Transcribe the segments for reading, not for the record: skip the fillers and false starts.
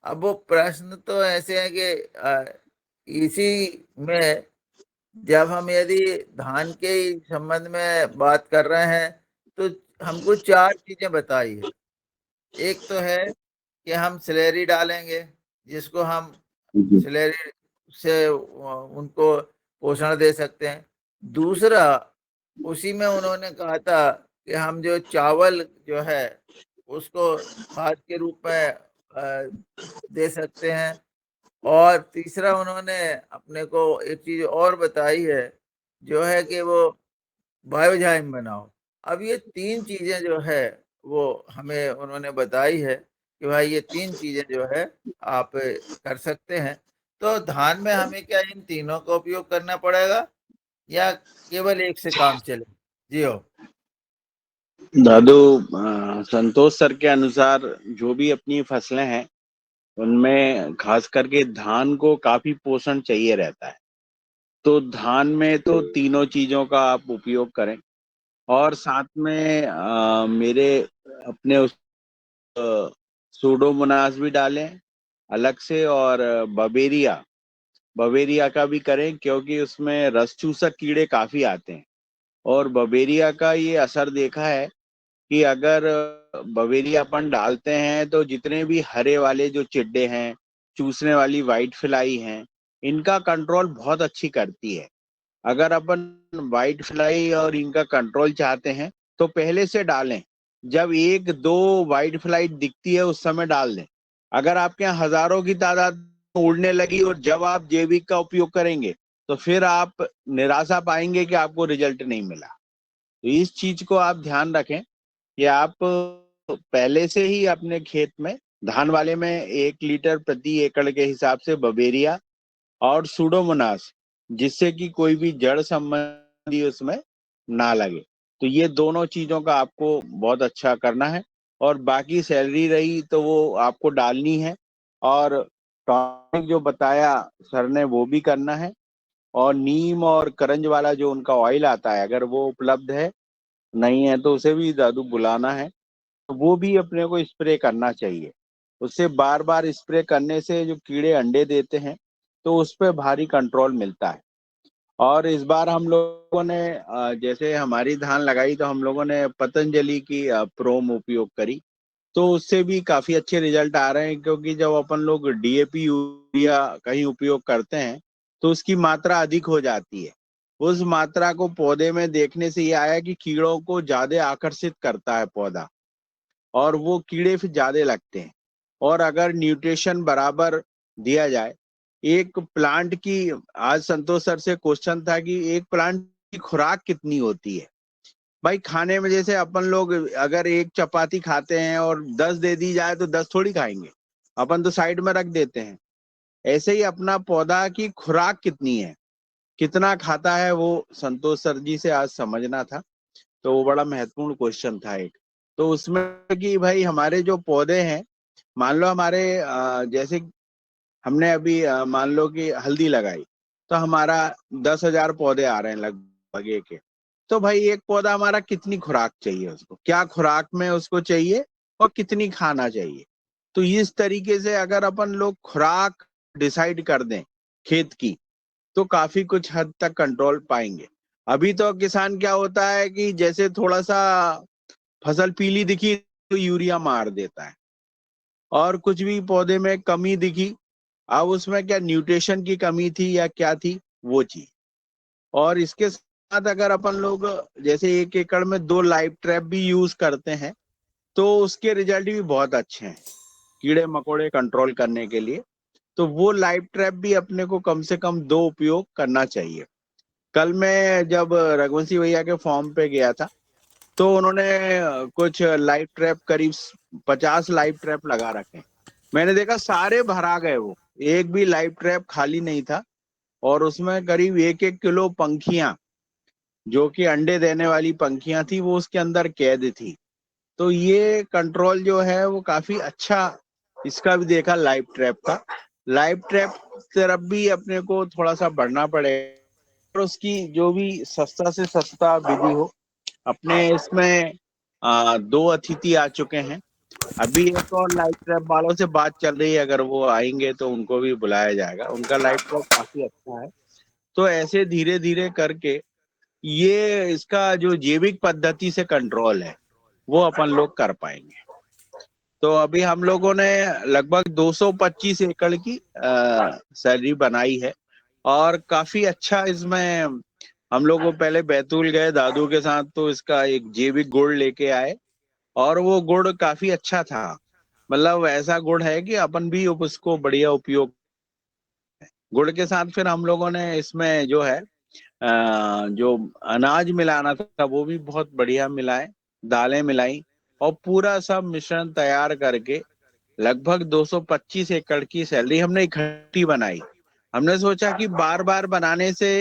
अब वो प्रश्न तो ऐसे है कि इसी में जब हम यदि धान के ही संबंध में बात कर रहे हैं तो हमको चार चीजें बताई है। एक तो है कि हम स्लैरी डालेंगे, जिसको हम जी। स्लैरी से उनको पोषण दे सकते हैं। दूसरा, उसी में उन्होंने कहा था कि हम जो चावल जो है उसको खाद के रूप में दे सकते हैं। और तीसरा, उन्होंने अपने को एक चीज और बताई है, जो है कि वो बायोजाइम बनाओ। अब ये तीन चीजें जो है वो हमें उन्होंने बताई है कि भाई ये तीन चीजें जो है आप कर सकते हैं। तो धान में हमें क्या इन तीनों का उपयोग करना पड़ेगा या केवल एक से काम चले? जी हो। दादू, संतोष सर के अनुसार जो भी अपनी फसलें हैं उनमें खास करके धान को काफी पोषण चाहिए रहता है। तो धान में तो तीनों चीजों का आप उपयोग करें, और साथ में मेरे अपने उस सूडोमोनास भी डालें अलग से, और बवेरिया बवेरिया का भी करें, क्योंकि उसमें रस चूसक कीड़े काफी आते हैं। और बवेरिया का ये असर देखा है कि अगर बवेरिया अपन डालते हैं तो जितने भी हरे वाले जो चिड्डे हैं, चूसने वाली वाइट फ्लाई हैं, इनका कंट्रोल बहुत अच्छी करती है। अगर अपन वाइट फ्लाई और इनका कंट्रोल चाहते हैं तो पहले से डालें। जब एक दो वाइट फ्लाई दिखती है उस समय डाल दें। अगर आपके यहाँ हजारों की तादाद में उड़ने लगी और जब आप जैविक का उपयोग करेंगे तो फिर आप निराशा पाएंगे कि आपको रिजल्ट नहीं मिला। तो इस चीज को आप ध्यान रखें कि आप पहले से ही अपने खेत में धान वाले में 1 लीटर प्रति एकड़ के हिसाब से बवेरिया और सूडोमोनास, जिससे कि कोई भी जड़ संबंधी उसमें ना लगे। तो ये दोनों चीजों का आपको बहुत अच्छा करना है। और बाकी सैलरी रही तो वो आपको डालनी है, और टॉनिक जो बताया सर ने वो भी करना है। और नीम और करंज वाला जो उनका ऑयल आता है, अगर वो उपलब्ध है, नहीं है तो उसे भी दादू बुलाना है, तो वो भी अपने को स्प्रे करना चाहिए। उससे बार बार स्प्रे करने से जो कीड़े अंडे देते हैं तो उस पर भारी कंट्रोल मिलता है। और इस बार हम लोगों ने जैसे हमारी धान लगाई तो हम लोगों ने पतंजलि की प्रोम उपयोग करी, तो उससे भी काफी अच्छे रिजल्ट आ रहे हैं। क्योंकि जब अपन लोग डीएपी यूरिया कहीं उपयोग करते हैं तो उसकी मात्रा अधिक हो जाती है। उस मात्रा को पौधे में देखने से ये आया कि कीड़ों को ज्यादा आकर्षित करता है पौधा, और वो कीड़े फिर ज्यादा लगते हैं। और अगर न्यूट्रिशन बराबर दिया जाए, एक प्लांट की, आज संतोष सर से क्वेश्चन था कि एक प्लांट की खुराक कितनी होती है। भाई खाने में जैसे अपन लोग अगर एक चपाती खाते हैं और 10 दे दी जाए तो 10 थोड़ी खाएंगे, अपन तो साइड में रख देते हैं। ऐसे ही अपना पौधा की खुराक कितनी है, कितना खाता है, वो संतोष सर जी से आज समझना था। तो वो बड़ा महत्वपूर्ण क्वेश्चन था एक। तो उसमें कि भाई हमारे जो पौधे हैं, मान लो हमारे जैसे हमने अभी मान लो कि हल्दी लगाई, तो हमारा 10,000 पौधे आ रहे हैं लगभग एक एक। तो भाई एक पौधा हमारा कितनी खुराक चाहिए, उसको क्या खुराक में उसको चाहिए और कितनी खाना चाहिए। तो इस तरीके से अगर अपन लोग खुराक डिसाइड कर दें खेत की, तो काफी कुछ हद तक कंट्रोल पाएंगे। अभी तो किसान क्या होता है कि जैसे थोड़ा सा फसल पीली दिखी तो यूरिया मार देता है, और कुछ भी पौधे में कमी दिखी, अब उसमें क्या न्यूट्रिशन की कमी थी या क्या थी, वो चीज। और इसके साथ अगर अपन लोग जैसे 1 एकड़ में 2 लाइव ट्रैप भी यूज करते हैं तो उसके रिजल्ट भी बहुत अच्छे हैं कीड़े मकोड़े कंट्रोल करने के लिए। तो वो लाइव ट्रैप भी अपने को कम से कम 2 उपयोग करना चाहिए। कल मैं जब रघुवंशी भैया के फॉर्म पे गया था तो उन्होंने कुछ लाइव ट्रैप, करीब 50 लाइव ट्रैप लगा रखे। मैंने देखा सारे भरा गए, वो एक भी लाइव ट्रैप खाली नहीं था। और उसमें करीब 1-1 किलो पंखियां, जो कि अंडे देने वाली पंखियां थी, वो उसके अंदर कैद थी। तो ये कंट्रोल जो है वो काफी अच्छा इसका भी देखा लाइव ट्रैप का। लाइव ट्रैप तरफ भी अपने को थोड़ा सा बढ़ना पड़ेगा, और उसकी जो भी सस्ता से सस्ता विधि हो। अपने इसमें 2 अतिथि आ चुके हैं, अभी एक और लाइट ट्रैप वालों से बात चल रही है, अगर वो आएंगे तो उनको भी बुलाया जाएगा, उनका लाइट ट्रैप काफी अच्छा है। तो ऐसे धीरे धीरे करके ये इसका जो जैविक पद्धति से कंट्रोल है वो अपन लोग कर पाएंगे। तो अभी हम लोगों ने लगभग 225 एकड़ की सैलरी बनाई है, और काफी अच्छा इसमें हम लोग को पहले बैतूल गए दादू के साथ, तो इसका एक जैविक गुड़ लेके आए, और वो गुड़ काफी अच्छा था। मतलब ऐसा गुड़ है कि अपन भी उसको बढ़िया उपयोग। गुड़ के साथ फिर हम लोगों ने इसमें जो है जो अनाज मिलाना था वो भी बहुत बढ़िया मिलाए, दालें मिलाई, और पूरा सब मिश्रण तैयार करके लगभग 225 एकड़ की सैलरी हमने इकट्ठी बनाई। हमने सोचा कि बार बार बनाने से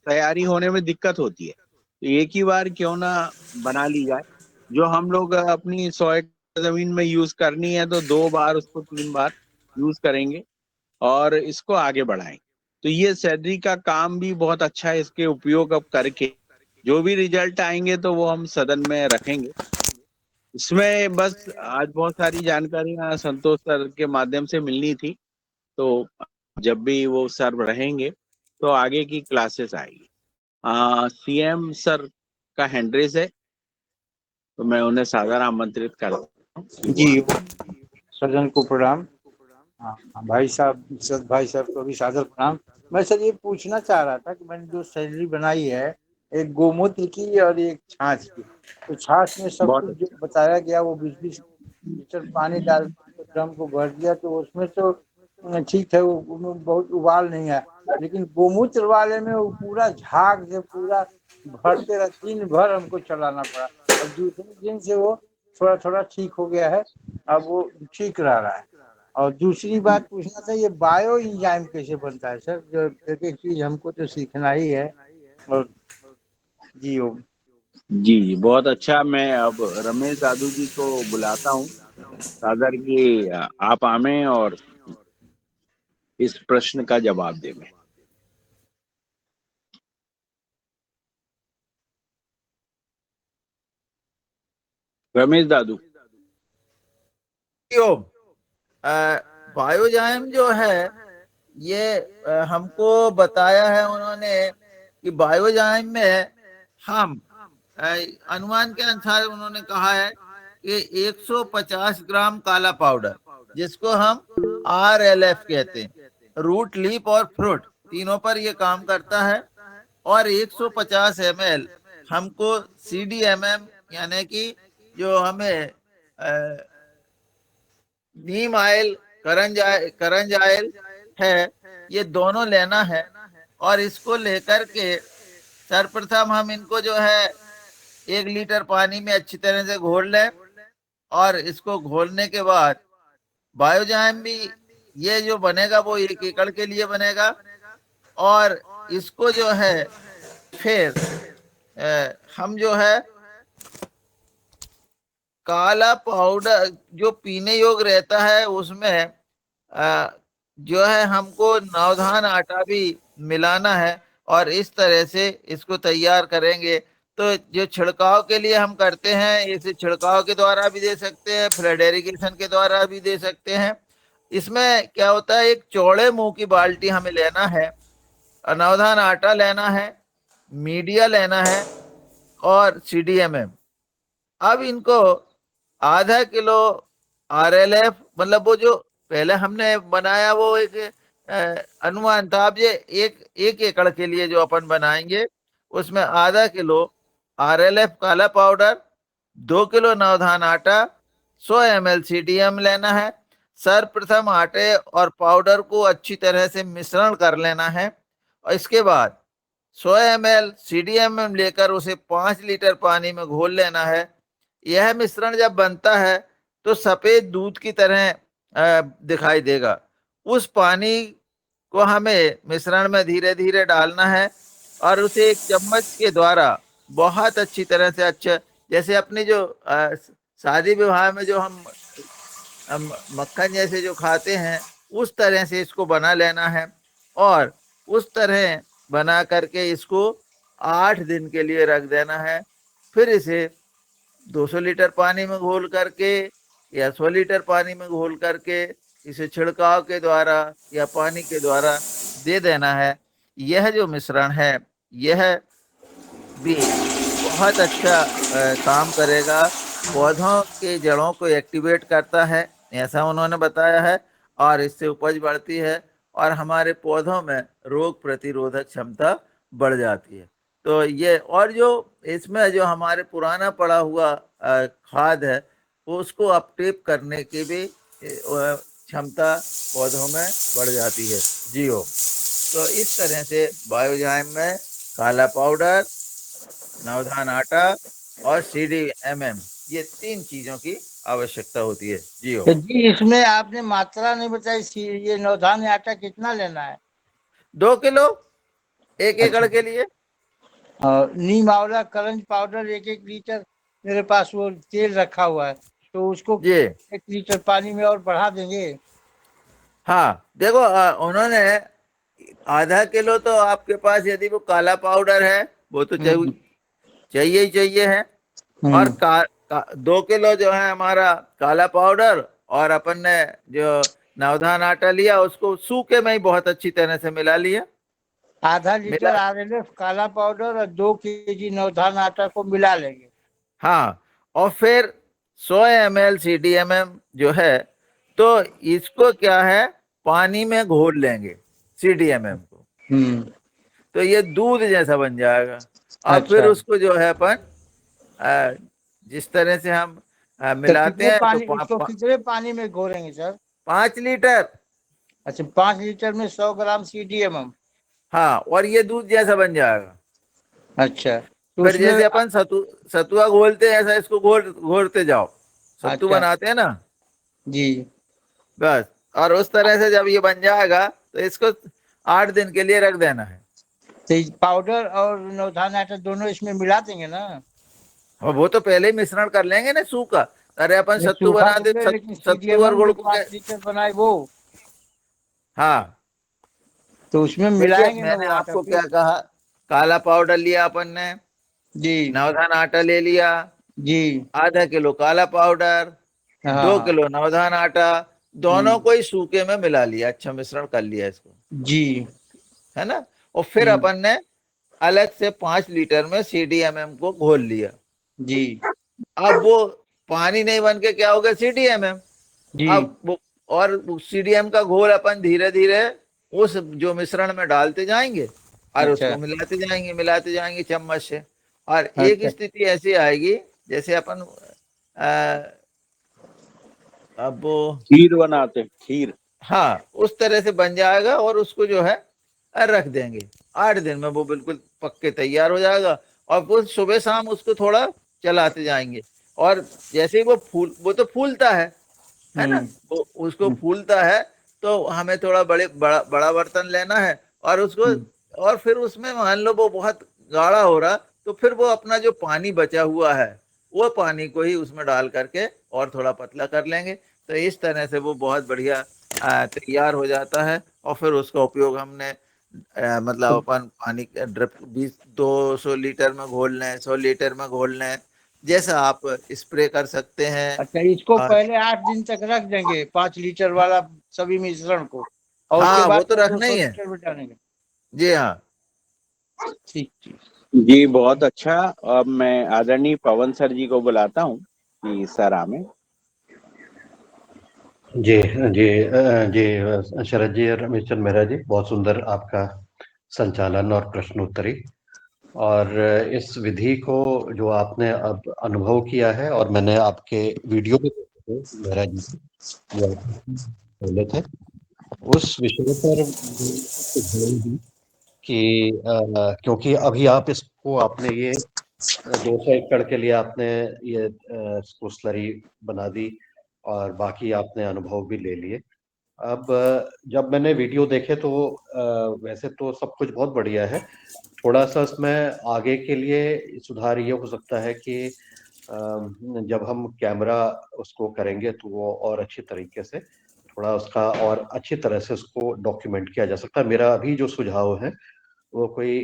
तैयारी होने में दिक्कत होती है, तो एक ही बार क्यों ना बना ली जाए। जो हम लोग अपनी 100 एकड़ जमीन में यूज करनी है तो 2 बार उसको 3 बार यूज करेंगे और इसको आगे बढ़ाएं। तो ये सैलरी का काम भी बहुत अच्छा है, इसके उपयोग अब करके जो भी रिजल्ट आएंगे तो वो हम सदन में रखेंगे। इसमें बस आज बहुत सारी जानकारियां संतोष सर के माध्यम से मिलनी थी, तो जब भी वो सर रहेंगे तो आगे की क्लासेस आएगी। सीएम सर का हैंड्रेस है, तो मैं उन्हें सादर आमंत्रित करता हूँ कि वो जी, सज्जन को प्रणाम। हाँ हाँ, भाई साहब, सद भाई साहब को भी सादर प्रणाम। मैं सर ये पूछना चाह रहा था कि मैंने जो सैलरी बनाई है, एक गोमूत्र की और एक छाछ की। तो छाछ में सब बहुत कुछ जो बताया गया वो 20-20 लीटर पानी डाल के ड्रम को भर दिया, तो उसमें तो ठीक है, वो उसमें बहुत उबाल नहीं आया। लेकिन गोमूत्र वाले में वो पूरा झाग से पूरा भरते रहे, दिन भर हमको चलाना पड़ा। और दूसरे दिन से वो थोड़ा थोड़ा ठीक हो गया है, अब वो ठीक रह रहा है। और दूसरी बात पूछना था, ये बायो इंजाइम कैसे बनता है सर? जो एक एक चीज हमको तो सीखना ही है। और जी ओ जी जी, बहुत अच्छा। मैं अब रमेश दादू जी को बुलाता हूँ सादर की, आप आमे और इस प्रश्न का जवाब देंगे। रमेश दादू। ओम बायोजाइम जो है ये हमको बताया है उन्होंने कि बायोजाइम में हम अ, अनुमान के अनुसार उन्होंने कहा है कि 150 ग्राम काला पाउडर, जिसको हम RLF कहते हैं, रूट लीफ और फ्रूट तीनों पर ये काम करता है। और 150 ml हमको CDMM, यानी कि जो हमें नीम आयल, करंज आयल है, ये दोनों लेना है। और इसको लेकर के सर्वप्रथम हम इनको जो है 1 लीटर पानी में अच्छी तरह से घोल लें। और इसको घोलने के बाद बायोजाइम भी ये जो बनेगा वो 1 एकड़ के लिए बनेगा। और इसको जो है फिर हम जो है काला पाउडर जो पीने योग्य रहता है उसमें जो है हमको नवधान आटा भी मिलाना है। और इस तरह से इसको तैयार करेंगे। तो जो छिड़काव के लिए हम करते हैं, इसे छिड़काव के द्वारा भी दे सकते हैं, फ्लड इरिगेशन के द्वारा भी दे सकते हैं। इसमें क्या होता है, एक चौड़े मुंह की बाल्टी हमें लेना है, नवधान आटा लेना है, मीडिया लेना है, और CDMM। अब इनको ½ किलो RLF, मतलब वो जो पहले हमने बनाया वो एक अनुमान था। अब ये एक एक एकड़ के लिए जो अपन बनाएंगे उसमें ½ किलो RLF काला पाउडर, 2 किलो नवधान आटा, 100 ml CDM लेना है। सर्वप्रथम आटे और पाउडर को अच्छी तरह से मिश्रण कर लेना है। और इसके बाद 100 ml CDM लेकर उसे 5 लीटर पानी में घोल लेना है। यह मिश्रण जब बनता है तो सफेद दूध की तरह दिखाई देगा। उस पानी को हमें मिश्रण में धीरे धीरे डालना है और उसे एक चम्मच के द्वारा बहुत अच्छी तरह से, अच्छा जैसे अपनी जो शादी विवाह में जो हम मक्खन जैसे जो खाते हैं उस तरह से इसको बना लेना है। और उस तरह बना करके इसको 8 दिन के लिए रख देना है। फिर इसे 200 लीटर पानी में घोल करके या 100 लीटर पानी में घोल करके इसे छिड़काव के द्वारा या पानी के द्वारा दे देना है। यह जो मिश्रण है यह भी बहुत अच्छा काम करेगा, पौधों के जड़ों को एक्टिवेट करता है, ऐसा उन्होंने बताया है, और इससे उपज बढ़ती है और हमारे पौधों में रोग प्रतिरोधक क्षमता बढ़ जाती है। तो ये, और जो इसमें जो हमारे पुराना पड़ा हुआ खाद है उसको अपटेप करने की भी क्षमता पौधों में बढ़ जाती है। जी हो। तो इस तरह से बायोजाइम में काला पाउडर, नवधान आटा और CDMM, ये 3 चीजों की आवश्यकता होती है। जी हो। तो जी इसमें आपने मात्रा नहीं बताई, ये नवधान्य आटा कितना लेना है? 2 किलो 1 एकड़ अच्छा। के लिए। और नीम आंवला करंज पाउडर 1-1 लीटर, मेरे पास वो तेल रखा हुआ है, तो उसको जी 1 लीटर पानी में और बढ़ा देंगे? हाँ, देखो उन्होंने आधा किलो तो आपके पास यदि वो काला पाउडर है वो तो हम्म चाहिए ही चाहिए है, और हम्म 2 किलो जो है हमारा काला पाउडर, और अपन ने जो नवधान आटा लिया उसको सूखे में ही बहुत अच्छी तरह से मिला लिया। आधा लीटर मिला, RLF काला पाउडर और 2 kg नवधान आटा को मिला लेंगे। हाँ, और फिर 100 ml CDMM जो है, तो इसको क्या है पानी में घोल लेंगे CDMM को, हम्म तो ये दूध जैसा बन जाएगा। अब फिर अच्छा। उसको जो है अपन जिस तरह से हम तो मिलाते कितने हैं तो पानी, उसको कितने पानी में घोलेंगे सर? 5 लीटर। अच्छा, 5 लीटर में 100 ग्राम CDMM। हाँ, और ये दूध जैसा बन जाएगा। अच्छा, तो फिर उसमें जैसे अपन सतुआ घोलते हैं ऐसा इसको घोलते जाओ, सत्तू अच्छा बनाते हैं ना, जी। बस। और उस तरह से जब ये बन जाएगा तो इसको 8 दिन के लिए रख देना है। तो पाउडर और नवधान आटा दोनों इसमें मिला देंगे ना? और वो तो पहले ही मिश्रण कर लेंगे ना सूखा। अरे अपन ये सत्तू सूखा बनाते देंगे, लेकिन सत्तू और CDMM गुड़ जो को 5 लीटर बनाए वो, हाँ, तो उसमें देखिए मिलाएंगे ना मैंने वो आटा आपको क्या फिर? कहा, काला पाउडर लिया अपन ने, जी नवधान आटा ले लिया, जी। आधा किलो काला पाउडर, हाँ 2 हाँ। किलो नवधान आटा, दोनों हम्म को ही सूखे में मिला लिया, अच्छा मिश्रण कर लिया इसको, जी। है ना। और फिर हम्म अपन ने अलग से 5 लीटर में CDMM को घोल लिया। जी अब वो पानी नहीं बन के क्या हो गया CDMM। जी। अब वो, और CDM का घोल अपन धीरे धीरे उस जो मिश्रण में डालते जाएंगे और अच्छा उसको मिलाते जाएंगे चम्मच से, और एक अच्छा। स्थिति ऐसी आएगी जैसे अपन अब वो, खीर बनाते हैं, खीर। हाँ, उस तरह से बन जाएगा और उसको जो है रख देंगे। 8 दिन में वो बिल्कुल पक के तैयार हो जाएगा, और वो सुबह शाम उसको थोड़ा चलाते जाएंगे। और जैसे ही वो तो फूलता है ना, हम्म वो उसको हम्म फूलता है, तो हमें थोड़ा बड़ा बर्तन लेना है, और उसको, हम्म और फिर उसमें मान लो वो बहुत गाढ़ा हो रहा, तो फिर वो अपना जो पानी बचा हुआ है वो पानी को ही उसमें डाल करके और थोड़ा पतला कर लेंगे। तो इस तरह से वो बहुत बढ़िया तैयार हो जाता है। और फिर उसका उपयोग हमने मतलब अपन पानी के ड्रिप 200 लीटर में घोल लें, 100 लीटर में घोल लें, जैसा आप स्प्रे कर सकते हैं। अच्छा, इसको और पहले 8 दिन तक रख देंगे 5 लीटर वाला सभी मिश्रण को, और उसके हाँ, वो बाद तो फिर दो रखना सौ ही है। लीटर में डालेंगे? जी हाँ। ठीक ठीक। जी बहुत अच्छा। अब मैं आदरणीय पवन सर जी को बुलाता हूँ कि सर आमे। जी जी शरद जी और मिस्टर मेहरा जी, बहुत सुंदर आपका संचालन और प्रश्नोत्तरी, और इस विधि को जो आपने अब अनुभव किया है, और मैंने आपके वीडियो भी देखे थे मेहरा जी के, जो आप बोले थे उस विषय पर ध्यान दी कि क्योंकि अभी आप इसको आपने ये 200 एकड़ के लिए आपने ये इसको स्लरी बना दी, और बाकी आपने अनुभव भी ले लिए। अब जब मैंने वीडियो देखे तो वैसे तो सब कुछ बहुत बढ़िया है, थोड़ा सा इसमें आगे के लिए सुधार ये हो सकता है कि जब हम कैमरा उसको करेंगे तो वो और अच्छी तरीके से, थोड़ा उसका और अच्छी तरह से उसको डॉक्यूमेंट किया जा सकता है। मेरा अभी जो सुझाव है वो कोई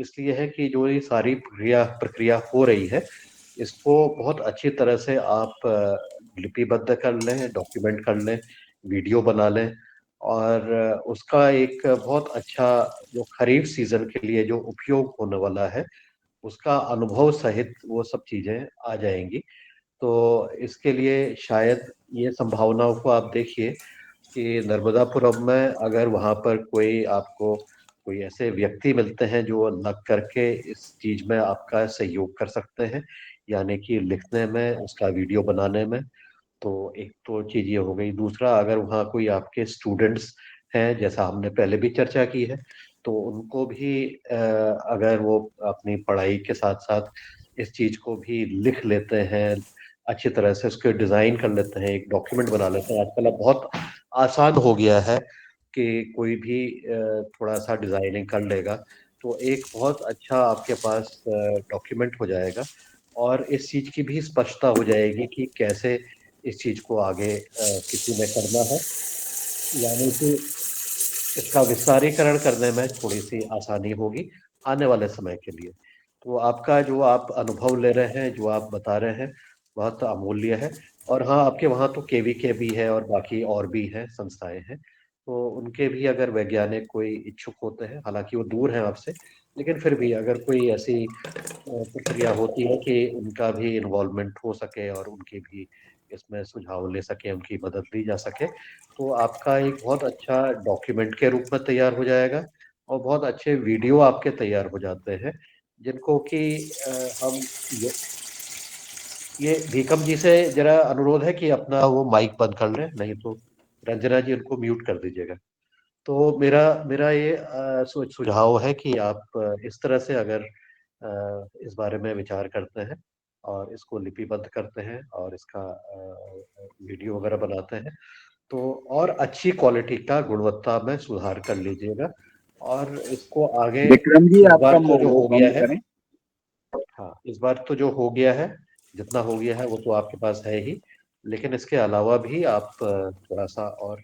इसलिए है कि जो ये सारी प्रक्रिया प्रक्रिया हो रही है इसको बहुत अच्छी तरह से आप लिपिबद्ध कर लें, डॉक्यूमेंट कर लें, वीडियो बना लें, और उसका एक बहुत अच्छा जो खरीफ सीजन के लिए जो उपयोग होने वाला है, उसका अनुभव सहित वो सब चीजें आ जाएंगी। तो इसके लिए शायद ये संभावनाओं को आप देखिए कि नर्मदापुरम में अगर वहां पर कोई आपको कोई ऐसे व्यक्ति मिलते हैं जो लग करके इस चीज में आपका सहयोग कर सकते हैं, यानी कि लिखने में, उसका वीडियो बनाने में। तो एक तो चीज ये हो गई। दूसरा, अगर वहाँ कोई आपके स्टूडेंट्स हैं, जैसा हमने पहले भी चर्चा की है, तो उनको भी अगर वो अपनी पढ़ाई के साथ साथ इस चीज को भी लिख लेते हैं, अच्छी तरह से उसके डिजाइन कर लेते हैं, एक डॉक्यूमेंट बना लेते हैं। आजकल अब बहुत आसान हो गया है कि कोई भी थोड़ा सा डिजाइनिंग कर लेगा, तो एक बहुत अच्छा आपके पास डॉक्यूमेंट हो जाएगा। और इस चीज की भी स्पष्टता हो जाएगी कि कैसे इस चीज को आगे किसी ने करना है, यानी कि इसका विस्तारीकरण करने में थोड़ी सी आसानी होगी आने वाले समय के लिए। तो आपका जो आप अनुभव ले रहे हैं, जो आप बता रहे हैं, बहुत अमूल्य है। और हाँ, आपके वहाँ तो केवीके भी है और बाकी और भी हैं, संस्थाएं हैं, तो उनके भी अगर वैज्ञानिक कोई इच्छुक होते हैं, हालांकि वो दूर हैं आपसे, लेकिन फिर भी अगर कोई ऐसी प्रक्रिया होती है कि उनका भी इन्वॉल्वमेंट हो सके और उनकी भी इसमें सुझाव ले सके, उनकी मदद ली जा सके, तो आपका एक बहुत अच्छा डॉक्यूमेंट के रूप में तैयार हो जाएगा। और बहुत अच्छे वीडियो आपके तैयार हो जाते हैं, जिनको कि हम ये भीकम जी से जरा अनुरोध है कि अपना वो माइक बंद कर लें, नहीं तो रंजना जी उनको म्यूट कर दीजिएगा। तो मेरा मेरा ये सुझाव है कि आप इस तरह से अगर इस बारे में विचार करते हैं और इसको लिपिबद्ध करते हैं और इसका वीडियो वगैरह बनाते हैं, तो और अच्छी क्वालिटी का गुणवत्ता में सुधार कर लीजिएगा। और इसको आगे विक्रम जी, इस बार आपका तो जो वो हो गया बंद है, करें। हाँ, इस बार तो जो हो गया है, जितना हो गया है वो तो आपके पास है ही, लेकिन इसके अलावा भी आप थोड़ा सा और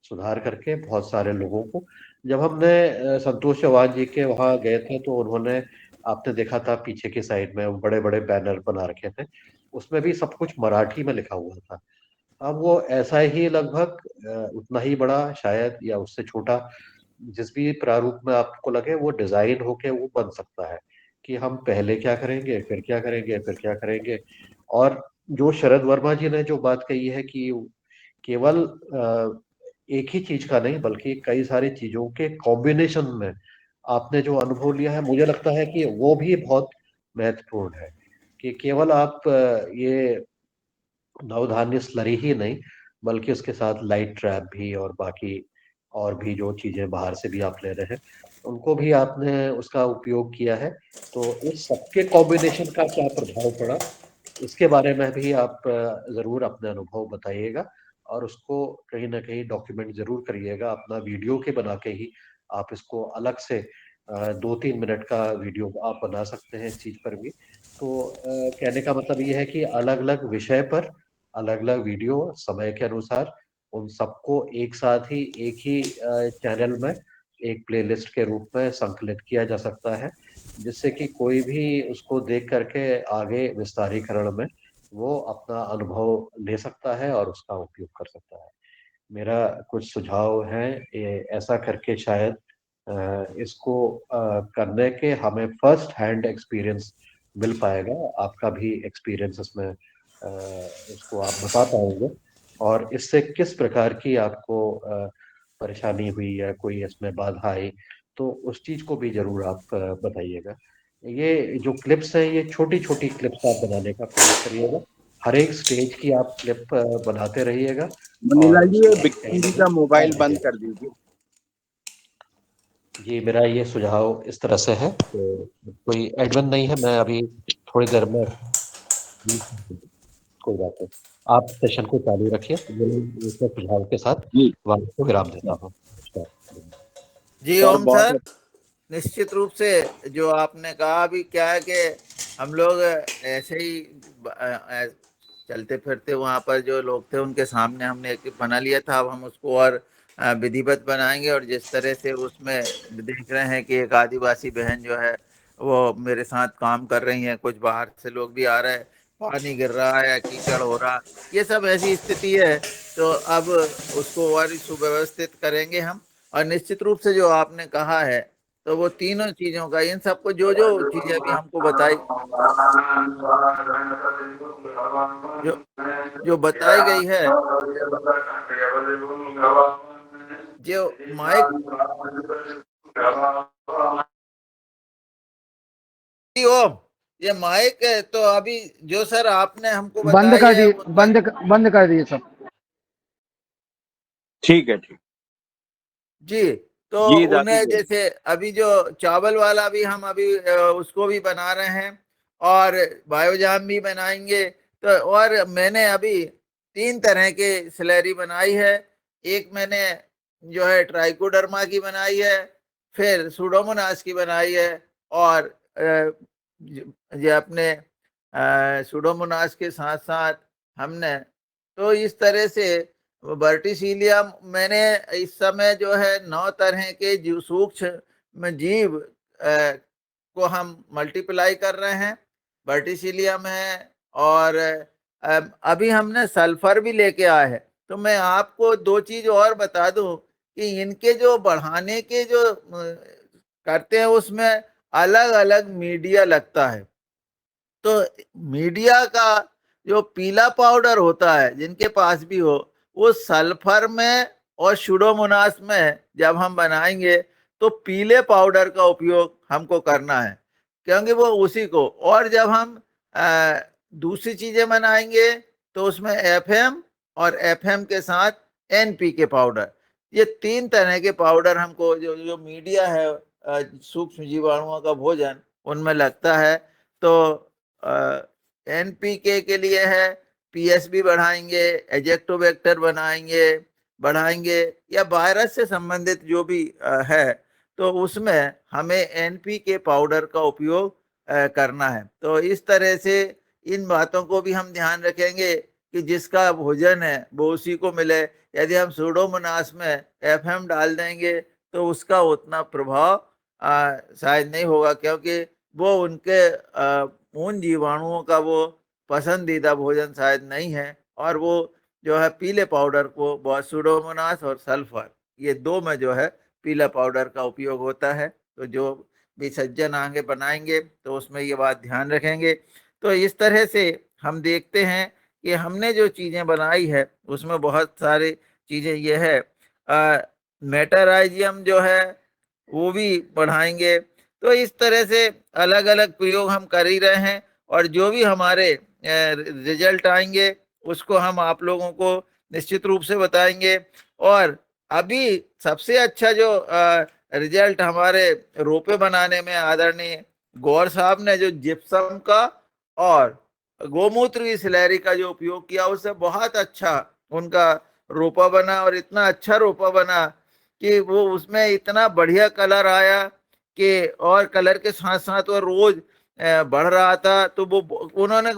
सुधार करके बहुत सारे लोगों को, जब हमने संतोष चौहान जी के वहां गए थे, तो उन्होंने, आपने देखा था पीछे की साइड में बड़े बड़े बैनर बना रखे थे, उसमें भी सब कुछ मराठी में लिखा हुआ था। अब वो ऐसा ही लगभग उतना ही बड़ा शायद या उससे छोटा, जिस भी प्रारूप में आपको लगे वो डिजाइन होके वो बन सकता है, कि हम पहले क्या करेंगे, फिर क्या करेंगे, फिर क्या करेंगे। और जो शरद वर्मा जी ने जो बात कही है कि केवल एक ही चीज का नहीं, बल्कि कई सारी चीजों के कॉम्बिनेशन में आपने जो अनुभव लिया है, मुझे लगता है कि वो भी बहुत महत्वपूर्ण है। कि केवल आप ये नवधान्य स्लरी ही नहीं, बल्कि उसके साथ लाइट ट्रैप भी और बाकी और भी जो चीजें बाहर से भी आप ले रहे हैं, उनको भी आपने उसका उपयोग किया है। तो इस सबके कॉम्बिनेशन का क्या प्रभाव पड़ा, इसके बारे में भी आप जरूर अपने अनुभव बताइएगा, और उसको कहीं ना कहीं डॉक्यूमेंट जरूर करिएगा, अपना वीडियो के बना के ही आप इसको अलग से 2-3 मिनट का वीडियो आप बना सकते हैं इस चीज पर भी। तो कहने का मतलब ये है कि अलग अलग विषय पर अलग अलग वीडियो समय के अनुसार उन सबको एक साथ ही एक ही चैनल में एक प्लेलिस्ट के रूप में संकलित किया जा सकता है, जिससे कि कोई भी उसको देख करके आगे विस्तारीकरण में वो अपना अनुभव ले सकता है और उसका उपयोग कर सकता है। मेरा कुछ सुझाव है, ऐसा करके शायद इसको करने के हमें फर्स्ट हैंड एक्सपीरियंस मिल पाएगा। आपका भी एक्सपीरियंस इसमें उसको आप बता पाएंगे, और इससे किस प्रकार की आपको परेशानी हुई या कोई इसमें बाधा आई, तो उस चीज को भी जरूर आप बताइएगा। ये जो क्लिप्स है, ये छोटी छोटी क्लिप्स आप बनाने का प्रयास करिएगा, हर एक स्टेज की आप क्लिप बनाते रहिएगा मनीला और जी, ये उसको कहीं विक्रम ना जी कहीं का मोबाइल डाल बंद दीजिएगा। कर दीजिए। जी, मेरा ये सुझाव इस तरह से है कि कोई एडमिन नहीं है, मैं अभी थोड़ी देर में, कोई बात नहीं, आप सेशन को चालू रखिए, मैं इसमें सुझाव के साथ जी, वाणी को विराम देता हूँ। नमस्कार। जी सर ओम बहुत सर, निश्चित रूप से जो आपने कहा, अभी क्या है कि हम लोग ऐसे ही चलते फिरते वहां पर जो लोग थे उनके सामने हमने एक बना लिया था। अब हम उसको और विधिवत बनाएंगे, और जिस तरह से उसमें देख रहे हैं कि एक आदिवासी बहन जो है वो मेरे साथ काम कर रही हैं, कुछ बाहर से लोग भी आ रहे हैं, पानी गिर रहा है या कीचड़ हो रहा, ये सब ऐसी स्थिति है। तो अब उसको और सुव्यवस्थित करेंगे हम। और निश्चित रूप से जो आपने कहा है, तो वो तीनों चीजों का, इन सबको जो जो चीजें अभी हमको बताई, जो जो बताई गई है, जो माइक ओम, ये माइक है, तो अभी जो सर आपने हमको बंद बताई कर है दिए, उनका, बंद कर दिए सब। ठीक है, ठीक। जी। तो जी दादू उन्हें बोलिए। जैसे अभी जो चावल वाला भी हम अभी उसको भी बना रहे हैं, और बायोजाम भी बनाएंगे। तो और मैंने अभी 3 तरह के स्लैरी बनाई है। एक मैंने जो है ट्राइकोडर्मा की बनाई है, फिर सुडोमोनास की बनाई है, और ये अपने सुडोमोनास के साथ साथ हमने, तो इस तरह से वर्टिसिलिया मैंने इस समय जो है 9 तरह के जीव, सूक्ष्म जीव को हम मल्टीप्लाई कर रहे हैं। वर्टिसिलियम है, और अभी हमने सल्फर भी लेके आए हैं। तो मैं आपको 2 चीज और बता दूं कि इनके जो बढ़ाने के जो करते हैं, उसमें अलग अलग मीडिया लगता है। तो मीडिया का जो पीला पाउडर होता है, जिनके पास भी हो, वो सल्फर में और सुडोमोनास में जब हम बनाएंगे, तो पीले पाउडर का उपयोग हमको करना है, क्योंकि वो उसी को, और जब हम दूसरी चीजें बनाएंगे, तो उसमें एफएम, और एफएम के साथ एनपीके पाउडर, ये 3 तरह के पाउडर हमको, जो जो मीडिया है सूक्ष्म जीवाणुओं का भोजन, उनमें लगता है। तो एनपीके के लिए है, पीएसबी बढ़ाएंगे, एजेक्टोबैक्टर बढ़ाएंगे, या वायरस से संबंधित जो भी है, तो उसमें हमें एनपीके पाउडर का उपयोग करना है। तो इस तरह से इन बातों को भी हम ध्यान रखेंगे कि जिसका भोजन है वो उसी को मिले। यदि हम सूडोमोनास में एफएम डाल देंगे, तो उसका उतना प्रभाव शायद नहीं होगा, क्योंकि वो उनके उन जीवाणुओं का वो पसंदीदा भोजन शायद नहीं है। और वो जो है पीले पाउडर को, बहुत सुडोमोनास और सल्फर, ये 2 में जो है पीला पाउडर का उपयोग होता है। तो जो भी सज्जन आगे बनाएंगे, तो उसमें ये बात ध्यान रखेंगे। तो इस तरह से हम देखते हैं कि हमने जो चीज़ें बनाई है, उसमें बहुत सारी चीज़ें ये है, मेटाराइजियम जो है वो भी बढ़ाएंगे। तो इस तरह से अलग अलग प्रयोग हम कर ही रहे हैं, और जो भी हमारे रिजल्ट आएंगे, उसको हम आप लोगों को निश्चित रूप से बताएंगे। और अभी सबसे अच्छा जो रिजल्ट हमारे रोपे बनाने में आदरणीय गौर साहब ने जो जिप्सम का और गोमूत्र की स्लैरी का जो उपयोग किया, उससे बहुत अच्छा उनका रोपा बना, और इतना अच्छा रोपा बना कि वो उसमें इतना बढ़िया कलर आया कि, और कलर के साथ साथ वो रोज बढ़ रहा था। तो वो उन्होंने,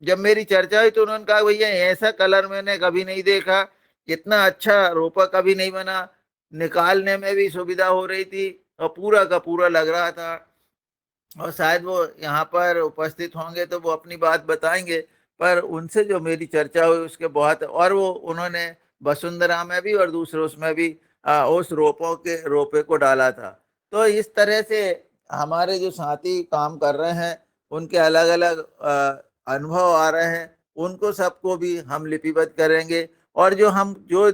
जब मेरी चर्चा हुई, तो उन्होंने कहा भैया ऐसा कलर मैंने कभी नहीं देखा, इतना अच्छा रोपा कभी नहीं बना, निकालने में भी सुविधा हो रही थी, और पूरा का पूरा लग रहा था। और शायद वो यहाँ पर उपस्थित होंगे तो वो अपनी बात बताएंगे। पर उनसे जो मेरी चर्चा हुई, उसके बहुत, और वो उन्होंने वसुंधरा में भी और दूसरे उसमें भी उस रोपे को डाला था। तो इस तरह से हमारे जो साथी काम कर रहे हैं, उनके अलग अलग अनुभव आ रहे हैं, उनको सबको भी हम लिपिबद्ध करेंगे। और जो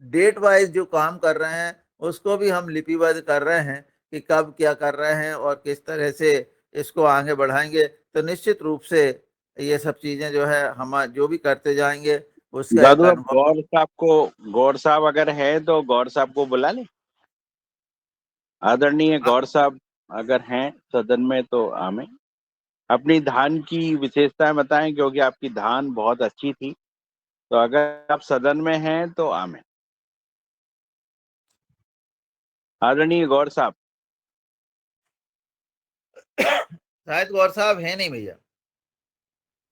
डेट वाइज जो काम कर रहे हैं, उसको भी हम लिपिबद्ध कर रहे हैं कि कब क्या कर रहे हैं और किस तरह से इसको आगे बढ़ाएंगे। तो निश्चित रूप से ये सब चीजें जो है हम जो भी करते जाएंगे, उसका एक दादू अब अनुभव। गौर साहब अगर है तो गौर साहब को बुला ले। आदरणीय गौर साहब अगर हैं सदन में तो आमें, अपनी धान की विशेषताएं बताएं, क्योंकि आपकी धान बहुत अच्छी थी। तो अगर आप सदन में हैं तो आमें। आदरणीय गौर साहब। शायद गौर साहब है नहीं भैया।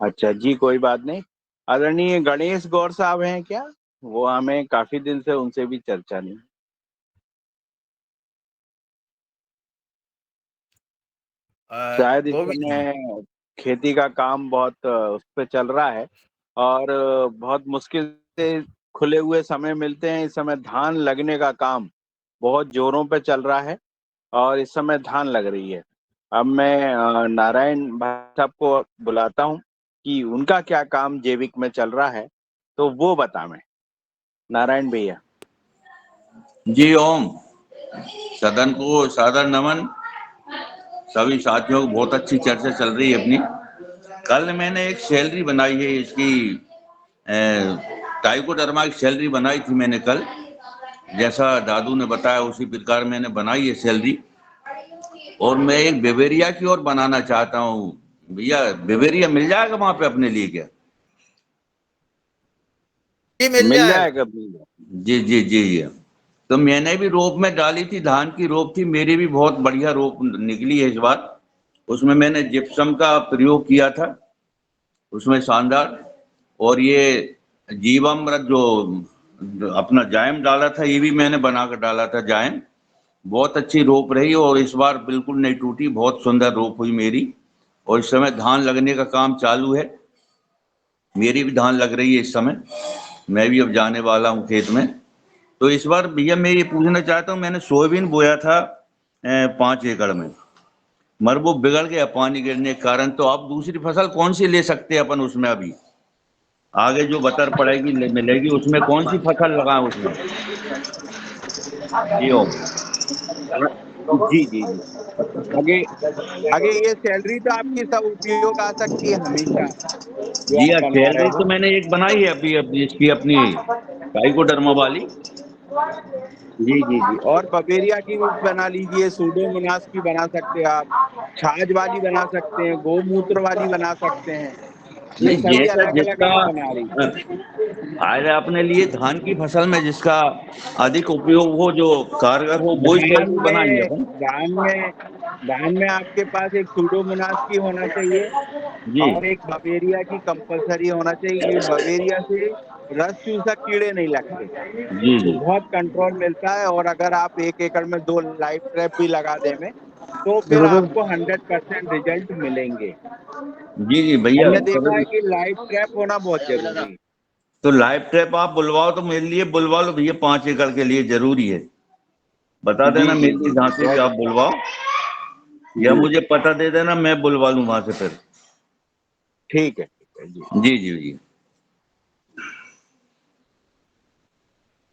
अच्छा जी, कोई बात नहीं। आदरणीय गणेश गौर साहब हैं क्या? वो हमें काफी दिन से उनसे भी चर्चा नहीं। शायद इस वो भी नहीं है। समय खेती का काम बहुत उस पे चल रहा है और बहुत मुश्किल से खुले हुए समय मिलते हैं। इस समय धान लगने का काम बहुत जोरों पे चल रहा है और इस समय धान लग रही है। अब मैं नारायण भाई साहब को बुलाता हूँ कि उनका क्या काम जैविक में चल रहा है, तो वो बतावें। नारायण भैया। जी ओम, सदन को सादर नमन। सभी साथियों को बहुत अच्छी चर्चा चल रही है अपनी। कल मैंने एक सैलरी बनाई है इसकी, ट्राइकोडर्मा की सैलरी बनाई थी मैंने कल, जैसा दादू ने बताया उसी प्रकार मैंने बनाई है सैलरी। और मैं एक बेवेरिया की ओर बनाना चाहता हूँ। भैया बेवेरिया मिल जाएगा वहां पे अपने लिए क्या? जी मिल मिल जाएगा। जाएगा। जी जी जी जी। तो मैंने भी रोप में डाली थी, धान की रोप थी मेरी भी, बहुत बढ़िया रोप निकली है इस बार। उसमें मैंने जिप्सम का प्रयोग किया था उसमें, शानदार। और ये जीवामृत जो अपना जायम डाला था, ये भी मैंने बना कर डाला था जायम। बहुत अच्छी रोप रही और इस बार बिल्कुल नहीं टूटी, बहुत सुंदर रोप हुई मेरी। और इस समय धान लगने का काम चालू है, मेरी भी धान लग रही है इस समय, मैं भी अब जाने वाला हूँ खेत में। तो इस बार भैया मैं ये पूछना चाहता हूँ, मैंने सोयाबीन बोया था 5 एकड़ में, मगर वो बिगड़ गया पानी गिरने के कारण। तो अब दूसरी फसल कौन सी ले सकते हैं अपन उसमें? अभी आगे जो बतर पड़ेगी मिलेगी उसमें कौन सी फसल लगाएं उसमें? जी ओम। जी जी जी। आगे आगे ये सैलरी तो आपकी सब उपयोग आ सकती है हमेशा, जो जी आप यार, बना रहे सैलरी हो। तो मैंने एक बनाई है अभी अभी इसकी अपनी ट्राइकोडर्मा वाली। जी जी जी। और बवेरिया की भी बना लीजिए, सूडोमोनास की बना सकते हैं आप, छाछ वाली बना सकते हैं, गोमूत्र वाली बना सकते हैं। ये नहीं, सभी जैसा अलग अलग जिसका आप बना रही हैं। आय अपने लिए धान की फसल में जिसका अधिक उपयोग हो, जो कारगर हो, वो ही धान सैलरी बनाएंगे में अपन। धान में धान में आपके पास एक सूडोमोनास की होना चाहिए जी और एक बवेरिया की कंपलसरी होना चाहिए, क्योंकि बवेरिया से रस चूसक कीड़े नहीं लगते, जी तो जी बहुत कंट्रोल मिलता है। और अगर आप 1 एकड़ में 2 लाइव ट्रैप भी लगा दें में, तो फिर आपको 100% रिजल्ट मिलेंगे। जी जी भैया। हमने देखा है कि लाइव ट्रैप होना बहुत जरूरी है। तो लाइव ट्रैप आप बुलवाओ तो मेरे लिए बुलवा लो भैया, 5 एकड़ के लिए जरूरी है। बता जी देना जी मेरे लिए जी जहाँ जी, से भी बहुत आप बुलवाओ, या जी। मुझे पता दे देना, मैं बुलवा लूँ वहां से फिर। ठीक है जी। जी जी जी।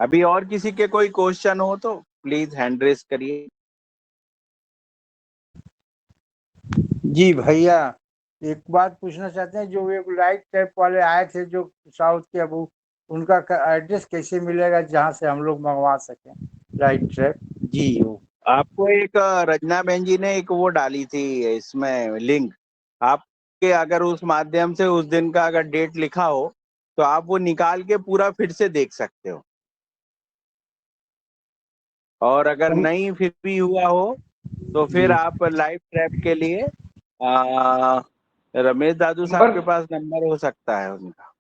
अभी और किसी के कोई क्वेश्चन हो तो प्लीज हैंड रेस करिए। जी भैया, एक बात पूछना चाहते हैं, जो एक लाइट टाइप वाले आए थे जो साउथ के, अब उनका एड्रेस कैसे मिलेगा जहाँ से हम लोग मंगवा सकें लाइट ट्रैप? जी, आपको एक रचना बहन जी ने एक वो डाली थी इसमें लिंक, आपके अगर उस माध्यम से उस दिन का अगर डेट लिखा हो तो आप वो निकाल के पूरा फिर से देख सकते हो। और अगर नहीं फिर भी हुआ हो तो फिर जी आप लाइव ट्रैप के लिए रमेश दादू साहब के पास नंबर हो सकता है उनका।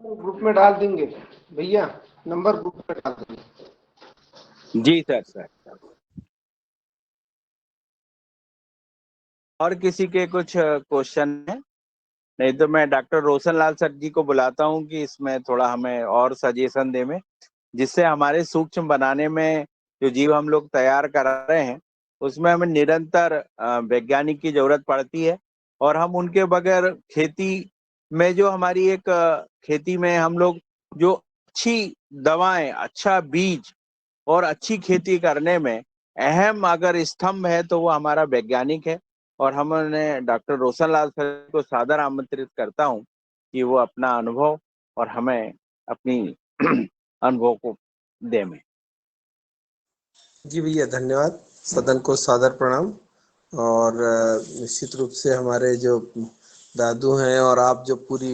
ग्रुप में डाल देंगे भैया, नंबर ग्रुप में डाल देंगे। जी सर। और किसी के कुछ क्वेश्चन है? नहीं तो मैं डॉक्टर रोशन लाल सर जी को बुलाता हूँ कि इसमें थोड़ा हमें और सजेशन दे में, जिससे हमारे सूक्ष्म बनाने में जो जीव हम लोग तैयार कर रहे हैं उसमें हमें निरंतर वैज्ञानिक की जरूरत पड़ती है। और हम उनके बगैर खेती में जो हमारी एक खेती में हम लोग जो अच्छी दवाएं, अच्छा बीज और अच्छी खेती करने में अहम अगर स्तंभ है तो वो हमारा वैज्ञानिक है। और हमने डॉक्टर रोशन लाल सर को सादर आमंत्रित करता हूं कि वो अपना अनुभव और हमें अपनी अनुभव को दे में। जी भैया, धन्यवाद। सदन को सादर प्रणाम। और निश्चित रूप से हमारे जो दादू हैं और आप जो पूरी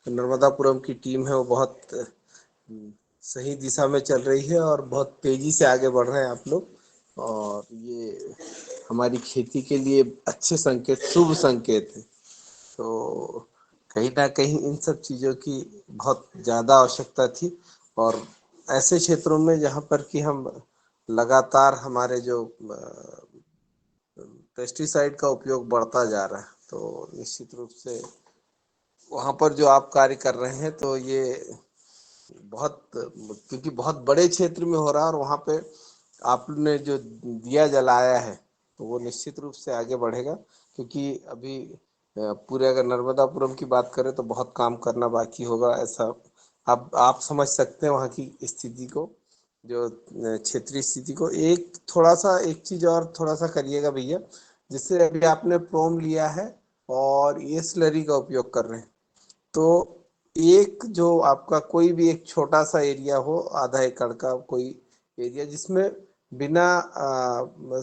नर्मदापुरम की टीम है वो बहुत सही दिशा में चल रही है और बहुत तेजी से आगे बढ़ रहे हैं आप लोग। और ये हमारी खेती के लिए अच्छे संकेत, शुभ संकेत है। तो कहीं ना कहीं इन सब चीज़ों की बहुत ज़्यादा आवश्यकता थी। और ऐसे क्षेत्रों में जहाँ पर कि हम लगातार हमारे जो पेस्टिसाइड का उपयोग बढ़ता जा रहा है, तो निश्चित रूप से वहाँ पर जो आप कार्य कर रहे हैं तो ये बहुत, क्योंकि बहुत बड़े क्षेत्र में हो रहा है और वहाँ पे आपने जो दिया जलाया है तो वो निश्चित रूप से आगे बढ़ेगा, क्योंकि अभी पूरे अगर नर्मदापुरम की बात करें तो बहुत काम करना बाकी होगा। ऐसा आप समझ सकते हैं वहाँ की स्थिति को, जो क्षेत्रीय स्थिति को। एक थोड़ा सा एक चीज और थोड़ा सा करिएगा भैया, जिससे अभी आपने प्रोम लिया है और ये स्लरी का उपयोग कर रहे हैं, तो एक जो आपका कोई भी एक छोटा सा एरिया हो, आधा एकड़ का कोई एरिया, जिसमें बिना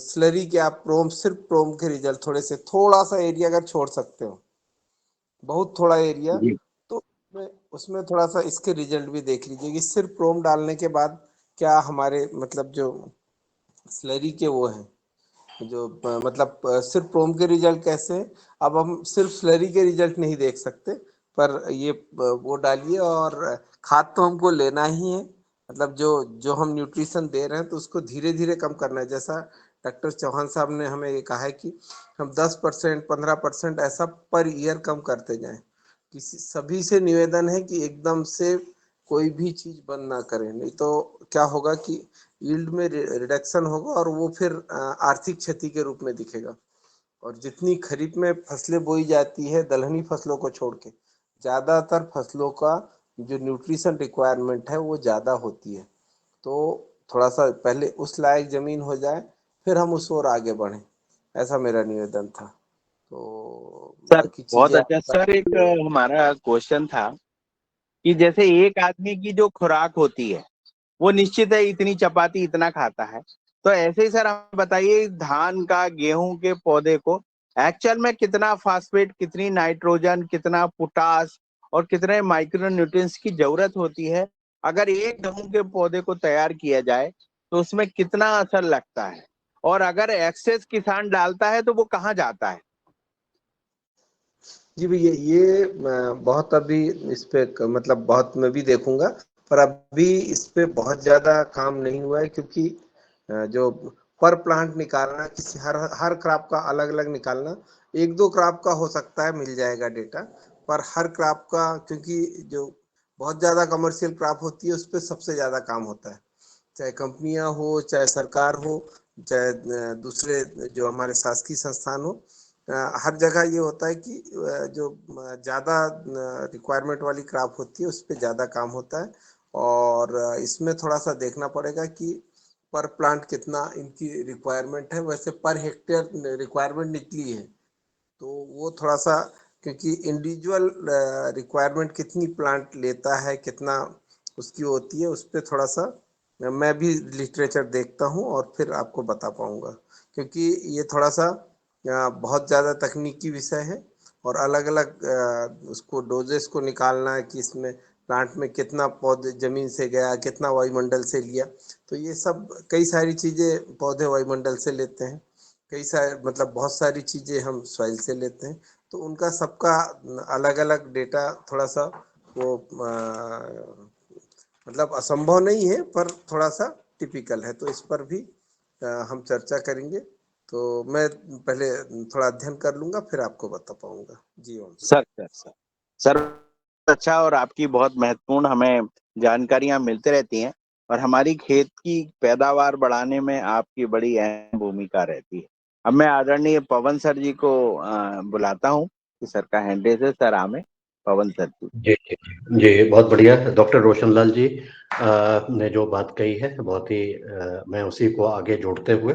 स्लरी के आप सिर्फ प्रोम के रिजल्ट थोड़े से थोड़ा सा एरिया अगर छोड़ सकते हो, बहुत थोड़ा एरिया, जी तो उसमें थोड़ा सा इसके रिजल्ट भी देख लीजिए कि सिर्फ प्रोम डालने के बाद क्या हमारे मतलब जो स्लरी के वो हैं, जो मतलब सिर्फ प्रोम के रिजल्ट कैसे हैं। अब हम सिर्फ स्लरी के रिजल्ट नहीं देख सकते, पर ये वो डालिए, और खाद तो हमको लेना ही है, मतलब जो जो हम न्यूट्रिशन दे रहे हैं तो उसको धीरे धीरे कम करना है। जैसा डॉक्टर चौहान साहब ने हमें ये कहा है कि हम 10% 15% ऐसा पर ईयर कम करते जाएं। किसी सभी से निवेदन है कि एकदम से कोई भी चीज बंद ना करें, नहीं तो क्या होगा कि यील्ड में रिडक्शन होगा और वो फिर आर्थिक क्षति के रूप में दिखेगा। और जितनी खरीफ में फसलें बोई जाती है दलहनी फसलों को छोड़ के, ज्यादातर फसलों का जो न्यूट्रिशन रिक्वायरमेंट है वो ज्यादा होती है। तो थोड़ा सा पहले उस लायक जमीन हो जाए, फिर हम उस ओर आगे बढ़ें, ऐसा मेरा निवेदन था। तो सर, बाकी बहुत चीजें अच्छा सर। एक हमारा क्वेश्चन था कि जैसे एक आदमी की जो खुराक होती है वो निश्चित है, इतनी चपाती इतना खाता है, तो ऐसे ही सर आप बताइए धान का, गेहूं के पौधे को एक्चुअल में कितना फास्फेट, कितनी नाइट्रोजन, कितना पोटास और कितने माइक्रो न्यूट्रिएंट्स की जरूरत होती है। अगर एक गेहूं के पौधे को तैयार किया जाए तो उसमें कितना असर लगता है, और अगर एक्सेस किसान डालता है तो वो कहाँ जाता है? जी भैया, ये बहुत अभी इस पे मतलब बहुत मैं भी देखूंगा, पर अभी इस पे बहुत ज्यादा काम नहीं हुआ है, क्योंकि जो पर प्लांट निकालना, किसी हर हर क्रॉप का अलग अलग निकालना, एक दो क्रॉप का हो सकता है मिल जाएगा डेटा, पर हर क्रॉप का, क्योंकि जो बहुत ज्यादा कमर्शियल क्रॉप होती है उस पर सबसे ज्यादा काम होता है, चाहे कंपनियां हो, चाहे सरकार हो, चाहे दूसरे जो हमारे शासकीय संस्थान हो। हर जगह ये होता है कि जो ज़्यादा रिक्वायरमेंट वाली क्रॉप होती है उस पर ज़्यादा काम होता है, और इसमें थोड़ा सा देखना पड़ेगा कि पर प्लांट कितना इनकी रिक्वायरमेंट है। वैसे पर हेक्टेयर रिक्वायरमेंट निकली है, तो वो थोड़ा सा, क्योंकि इंडिविजुअल रिक्वायरमेंट कितनी प्लांट लेता है, कितना उसकी होती है, उस पर थोड़ा सा मैं भी लिटरेचर देखता हूँ और फिर आपको बता पाऊंगा, क्योंकि ये थोड़ा सा बहुत ज़्यादा तकनीकी विषय है, और अलग अलग उसको डोजेस को निकालना है कि इसमें प्लांट में कितना पौधे जमीन से गया, कितना वायुमंडल से लिया, तो ये सब कई सारी चीज़ें पौधे वायुमंडल से लेते हैं, कई सारे मतलब बहुत सारी चीज़ें हम सॉइल से लेते हैं, तो उनका सबका अलग अलग डेटा थोड़ा सा वो मतलब असंभव नहीं है, पर थोड़ा सा टिपिकल है, तो इस पर भी हम चर्चा करेंगे। तो मैं पहले थोड़ा अध्ययन कर लूंगा, फिर आपको बता पाऊंगा। जी ओम सर। सर सर अच्छा, और आपकी बहुत महत्वपूर्ण हमें जानकारियां मिलती रहती हैं, और हमारी खेत की पैदावार बढ़ाने में आपकी बड़ी अहम भूमिका रहती है। अब मैं आदरणीय पवन सर जी को बुलाता हूं कि सर का हैंडल है। सर आमे पवन सर जी। जी जी जी, बहुत बढ़िया। डॉक्टर रोशनलाल जी ने जो बात कही है बहुत ही मैं उसी को आगे जोड़ते हुए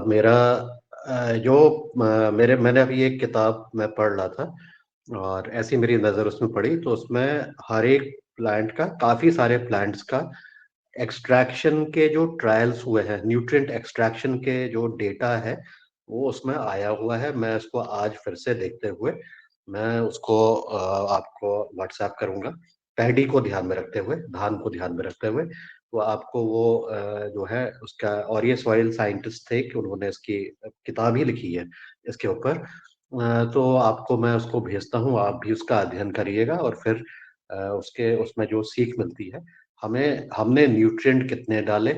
मेरा जो मैंने अभी एक किताब मैं पढ़ रहा था, और ऐसी मेरी नज़र उसमें पड़ी, तो उसमें हर एक प्लांट का, काफ़ी सारे प्लांट्स का एक्सट्रैक्शन के जो ट्रायल्स हुए हैं, न्यूट्रिएंट एक्सट्रैक्शन के जो डेटा है वो उसमें आया हुआ है। मैं उसको आज फिर से देखते हुए मैं उसको आपको व्हाट्सएप करूंगा, पैडी को ध्यान में रखते हुए, धान को ध्यान में रखते हुए। तो आपको वो जो है उसका, और ये सॉइल साइंटिस्ट थे कि उन्होंने इसकी किताब ही लिखी है इसके ऊपर। तो आपको मैं उसको भेजता हूँ, आप भी उसका अध्ययन करिएगा, और फिर उसके उसमें जो सीख मिलती है, हमें हमने न्यूट्रिएंट कितने डाले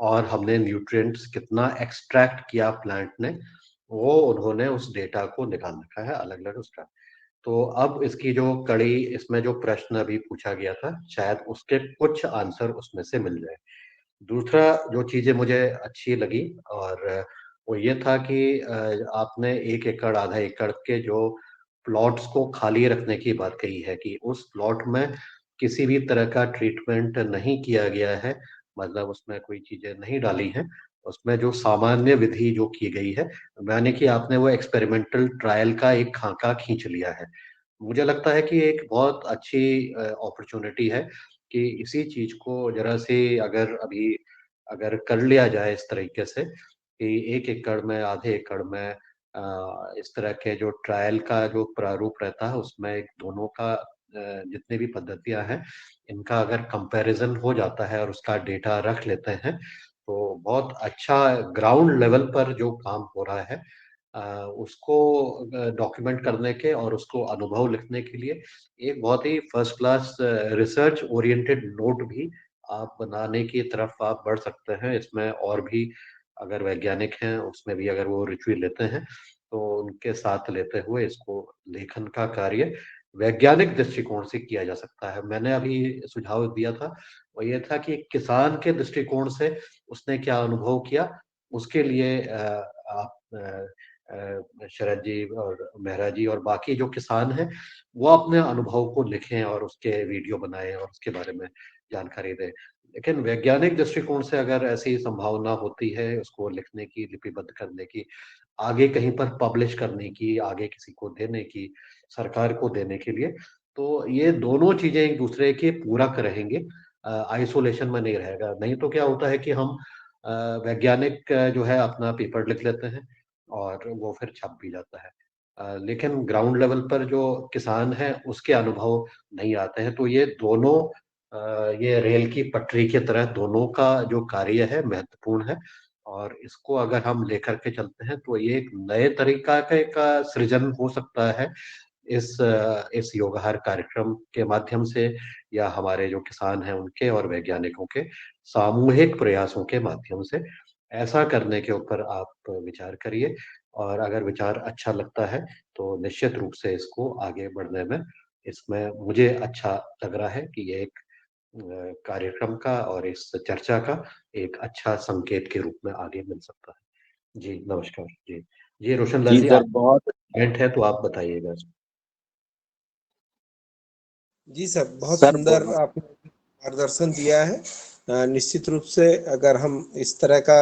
और हमने न्यूट्रिएंट्स कितना एक्सट्रैक्ट किया प्लांट ने, वो उन्होंने उस डेटा को निकाल रखा है अलग अलग उसका। तो अब इसकी जो कड़ी, इसमें जो प्रश्न अभी पूछा गया था, शायद उसके कुछ आंसर उसमें से मिल जाए। दूसरा जो चीजें मुझे अच्छी लगी और वो ये था कि आपने 1 एकड़, आधा एकड़ के जो प्लॉट्स को खाली रखने की बात कही है कि उस प्लॉट में किसी भी तरह का ट्रीटमेंट नहीं किया गया है, मतलब उसमें कोई चीजें नहीं डाली हैं। उसमें जो सामान्य विधि जो की गई है, यानी कि आपने वो एक्सपेरिमेंटल ट्रायल का एक खाका खींच लिया है। मुझे लगता है कि एक बहुत अच्छी अपॉर्चुनिटी है कि इसी चीज को जरा से अगर कर लिया जाए इस तरीके से कि 1 एकड़ में, आधे एकड़ में इस तरह के जो ट्रायल का जो प्रारूप रहता है उसमें एक दोनों का जितनी भी पद्धतियां हैं इनका अगर कंपैरिजन हो जाता है और उसका डेटा रख लेते हैं तो बहुत अच्छा ग्राउंड लेवल पर जो काम हो रहा है उसको डॉक्यूमेंट करने के और उसको अनुभव लिखने के लिए एक बहुत ही first class research oriented note भी आप बनाने की तरफ आप बढ़ सकते हैं। इसमें और भी अगर वैज्ञानिक हैं उसमें भी अगर वो रुचि लेते हैं तो उनके साथ लेते हुए इसको लेखन का कार्य वैज्ञानिक दृष्टिकोण से किया जा सकता है। मैंने अभी सुझाव दिया था वो ये था कि किसान के दृष्टिकोण से उसने क्या अनुभव किया, उसके लिए आप शरद जी और मेहरा जी और बाकी जो किसान हैं वो अपने अनुभव को लिखें और उसके वीडियो बनाएं और उसके बारे में जानकारी दें। लेकिन वैज्ञानिक दृष्टिकोण से अगर ऐसी संभावना होती है उसको लिखने की, लिपिबद्ध करने की, आगे कहीं पर पब्लिश करने की, आगे किसी को देने की, सरकार को देने के लिए, तो ये दोनों चीजें एक दूसरे के पूरक रहेंगे, आइसोलेशन में नहीं रहेगा। नहीं तो क्या होता है कि हम वैज्ञानिक जो है अपना पेपर लिख लेते हैं और वो फिर छप भी जाता है। लेकिन ग्राउंड लेवल पर जो किसान हैं उसके अनुभव नहीं आते हैं। तो ये दोनों ये रेल की पटरी की तरह दोनों का जो कार्य है महत्वपूर्ण है और इसको अगर हम लेकर के चलते हैं तो ये एक नए तरीका का सृजन हो सकता है इस योगाहार कार्यक्रम के माध्यम से या हमारे जो किसान हैं उनके और वैज्ञानिकों के सामूहिक प्रयासों के माध्यम से। ऐसा करने के ऊपर आप विचार करिए और अगर विचार अच्छा लगता है तो निश्चित रूप से इसको आगे बढ़ने में इसमें मुझे अच्छा लग रहा है कि ये एक कार्यक्रम का और इस चर्चा का एक अच्छा संकेत के रूप में आगे मिल सकता है। जी, नमस्कार। जी। जी, रोशन लाल जी जी, सर, आप बहुत पॉइंट है तो आप बताइएगा। जी सर, बहुत सर सुंदर बहुत आपने मार्गदर्शन दिया है। निश्चित रूप से अगर हम इस तरह का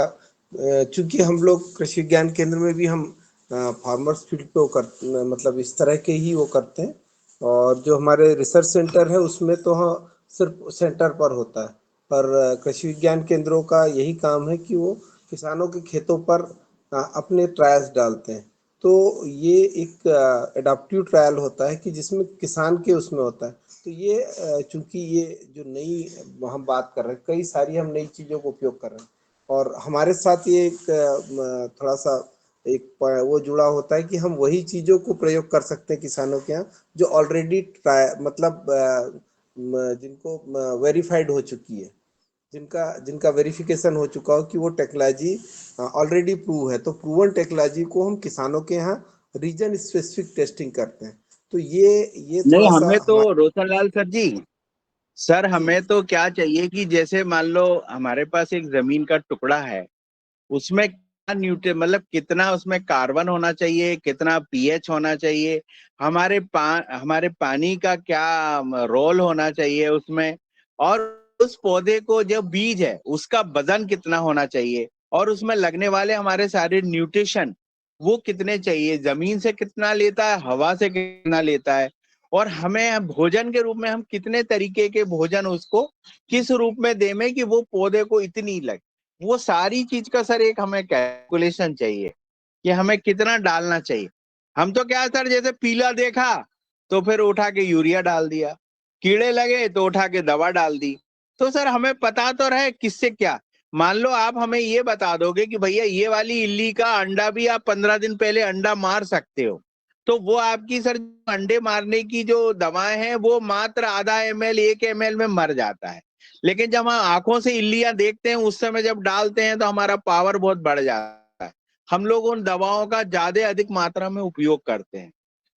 चूंकि हम लोग कृषि विज्ञान केंद्र में भी हम फार्मर्स फील्ड पे वो मतलब इस तरह के ही वो करते हैं और जो हमारे रिसर्च सेंटर है उसमें तो हाँ सिर्फ सेंटर पर होता है, पर कृषि विज्ञान केंद्रों का यही काम है कि वो किसानों के खेतों पर अपने ट्रायल्स डालते हैं। तो ये एक एडाप्टिव ट्रायल होता है कि जिसमें किसान के उसमें होता है। तो ये चूंकि ये जो नई हम बात कर रहे हैं, कई सारी हम नई चीज़ों को उपयोग कर रहे हैं और हमारे साथ ये एक थोड़ा सा एक वो जुड़ा होता है कि हम वही चीज़ों को प्रयोग कर सकते हैं किसानों के यहाँ जो ऑलरेडी ट्राई मतलब जिनको वेरीफाइड हो चुकी है, जिनका जिनका वेरिफिकेशन हो चुका हो कि वो टेक्नोलॉजी ऑलरेडी प्रूव है। तो प्रूवन टेक्नोलॉजी को हम किसानों के यहाँ रीजन स्पेसिफिक टेस्टिंग करते हैं। तो ये नहीं, थोड़ा सा हमें तो हमारे रोशन लाल सर जी, सर जी हमें तो क्या चाहिए कि जैसे मान लो हमारे पास एक जमीन का टुकड़ा है, उसमें क्या मतलब कितना उसमें कार्बन होना चाहिए, कितना पीएच होना चाहिए, हमारे पानी का क्या रोल होना चाहिए उसमें, और उस पौधे को जो बीज है उसका वजन कितना होना चाहिए, और उसमें लगने वाले हमारे सारे न्यूट्रिशन वो कितने चाहिए, जमीन से कितना लेता है, हवा से कितना लेता है, और हमें भोजन के रूप में हम कितने तरीके के भोजन उसको किस रूप में दें कि वो पौधे को इतनी लगे। वो सारी चीज का सर एक हमें कैलकुलेशन चाहिए कि हमें कितना डालना चाहिए। हम तो क्या सर, जैसे पीला देखा तो फिर उठा के यूरिया डाल दिया, कीड़े लगे तो उठा के दवा डाल दी। तो सर हमें पता तो रहे किससे क्या। मान लो आप हमें ये बता दोगे कि भैया ये वाली इल्ली का अंडा भी आप 15 दिन पहले अंडा मार सकते हो, तो वो आपकी सर अंडे मारने की जो दवाएं हैं वो मात्र आधा ml 1 ml में मर जाता है। लेकिन जब हम आंखों से इल्लियां देखते हैं उस समय जब डालते हैं तो हमारा पावर बहुत बढ़ जाता है। हम लोग उन दवाओं का ज्यादा अधिक मात्रा में उपयोग करते हैं।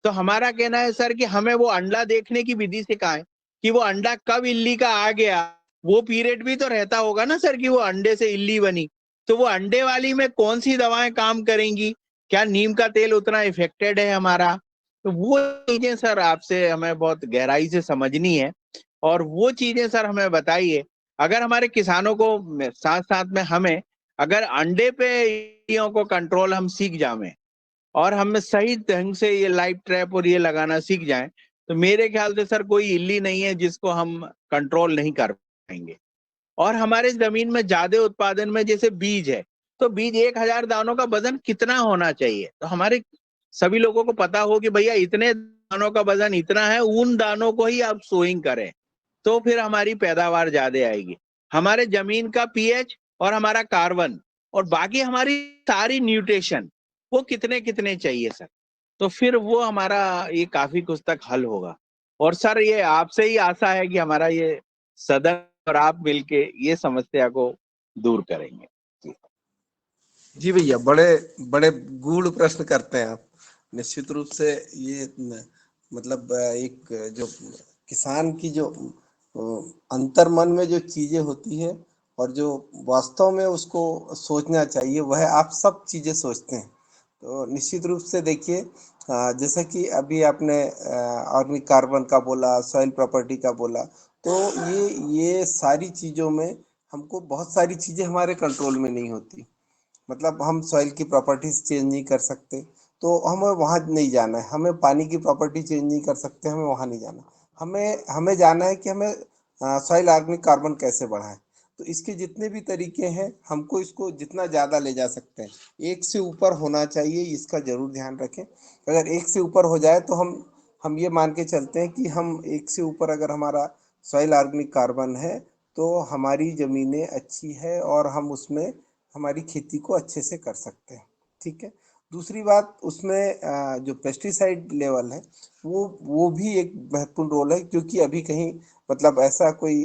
तो हमारा कहना है सर कि हमें वो अंडा देखने की विधि सिखाएं कि वो अंडा कब इल्ली का आ गया, वो पीरियड भी तो रहता होगा ना सर कि वो अंडे से इल्ली बनी। तो वो अंडे वाली में कौन सी दवाएं काम करेंगी, क्या नीम का तेल उतना इफेक्टेड है हमारा। तो वो चीजें सर आपसे हमें बहुत गहराई से समझनी है, और वो चीजें सर हमें बताइए। अगर हमारे किसानों को साथ साथ में हमें अगर अंडे पे इल्लियों को कंट्रोल हम सीख जाएं और हम सही ढंग से ये लाइव ट्रैप और ये लगाना सीख जाएं, तो मेरे ख्याल से सर कोई इल्ली नहीं है जिसको हम कंट्रोल नहीं कर पाएंगे। और हमारे जमीन में ज्यादा उत्पादन में जैसे बीज है, तो बीज 1000 दानों का वजन कितना होना चाहिए, तो हमारे सभी लोगों को पता हो कि भैया इतने दानों का वजन इतना है, उन दानों को ही आप सोइंग करें तो फिर हमारी पैदावार ज्यादा आएगी। हमारे जमीन का पीएच और हमारा कार्बन और बाकी हमारी सारी न्यूट्रिशन वो कितने कितने चाहिए सर, तो फिर वो हमारा ये काफी कुछ तक हल होगा। और सर ये आपसे ही आशा है कि हमारा ये सदन और आप मिलके ये समस्या को दूर करेंगे। जी भैया, बड़े बड़े गूढ़ प्रश्न करते हैं आप। निश्चित रूप से ये मतलब एक जो किसान की जो अंतर्मन में जो चीजें होती है और जो वास्तव में उसको सोचना चाहिए, वह आप सब चीजें सोचते हैं। तो निश्चित रूप से देखिए, जैसा कि अभी आपने ऑर्गेनिक कार्बन का बोला, सॉइल प्रॉपर्टी का बोला, तो ये सारी चीजों में हमको बहुत सारी चीजें हमारे कंट्रोल में नहीं होती। मतलब हम सॉइल की प्रॉपर्टीज चेंज नहीं कर सकते, तो हमें वहाँ नहीं जाना है। हमें पानी की प्रॉपर्टी चेंज नहीं कर सकते, हमें वहाँ नहीं जाना। हमें हमें जाना है कि हमें सॉइल ऑर्गेनिक कार्बन कैसे बढ़ाएं। तो इसके जितने भी तरीके हैं, हमको इसको जितना ज़्यादा ले जा सकते हैं, 1 से ऊपर होना चाहिए, इसका जरूर ध्यान रखें। अगर 1 से ऊपर हो जाए तो हम ये मान के चलते हैं कि हम 1 से ऊपर अगर हमारा सॉइल ऑर्गेनिक कार्बन है, तो हमारी ज़मीनें अच्छी है और हम उसमें हमारी खेती को अच्छे से कर सकते हैं। ठीक है। दूसरी बात, उसमें जो पेस्टिसाइड लेवल है, वो भी एक महत्वपूर्ण रोल है, क्योंकि अभी कहीं मतलब ऐसा कोई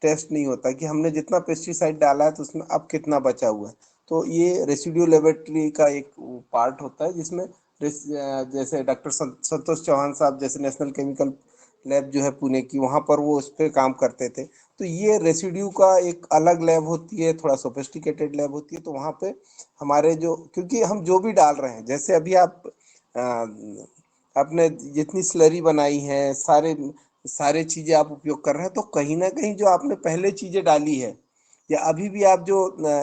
टेस्ट नहीं होता कि हमने जितना पेस्टिसाइड डाला है तो उसमें अब कितना बचा हुआ है। तो ये रेसिड्यू लेबोरेटरी का एक पार्ट होता है, जिसमें जैसे डॉक्टर संतोष चौहान साहब जैसे नेशनल केमिकल लैब जो है पुणे की, वहाँ पर वो उस पर काम करते थे। तो ये रेसिड्यू का एक अलग लैब होती है, थोड़ा सोफिस्टिकेटेड लैब होती है। तो वहाँ पे हमारे जो, क्योंकि हम जो भी डाल रहे हैं, जैसे अभी आप अपने जितनी स्लरी बनाई है, सारे सारे चीज़ें आप उपयोग कर रहे हैं, तो कहीं ना कहीं जो आपने पहले चीज़ें डाली है या अभी भी आप जो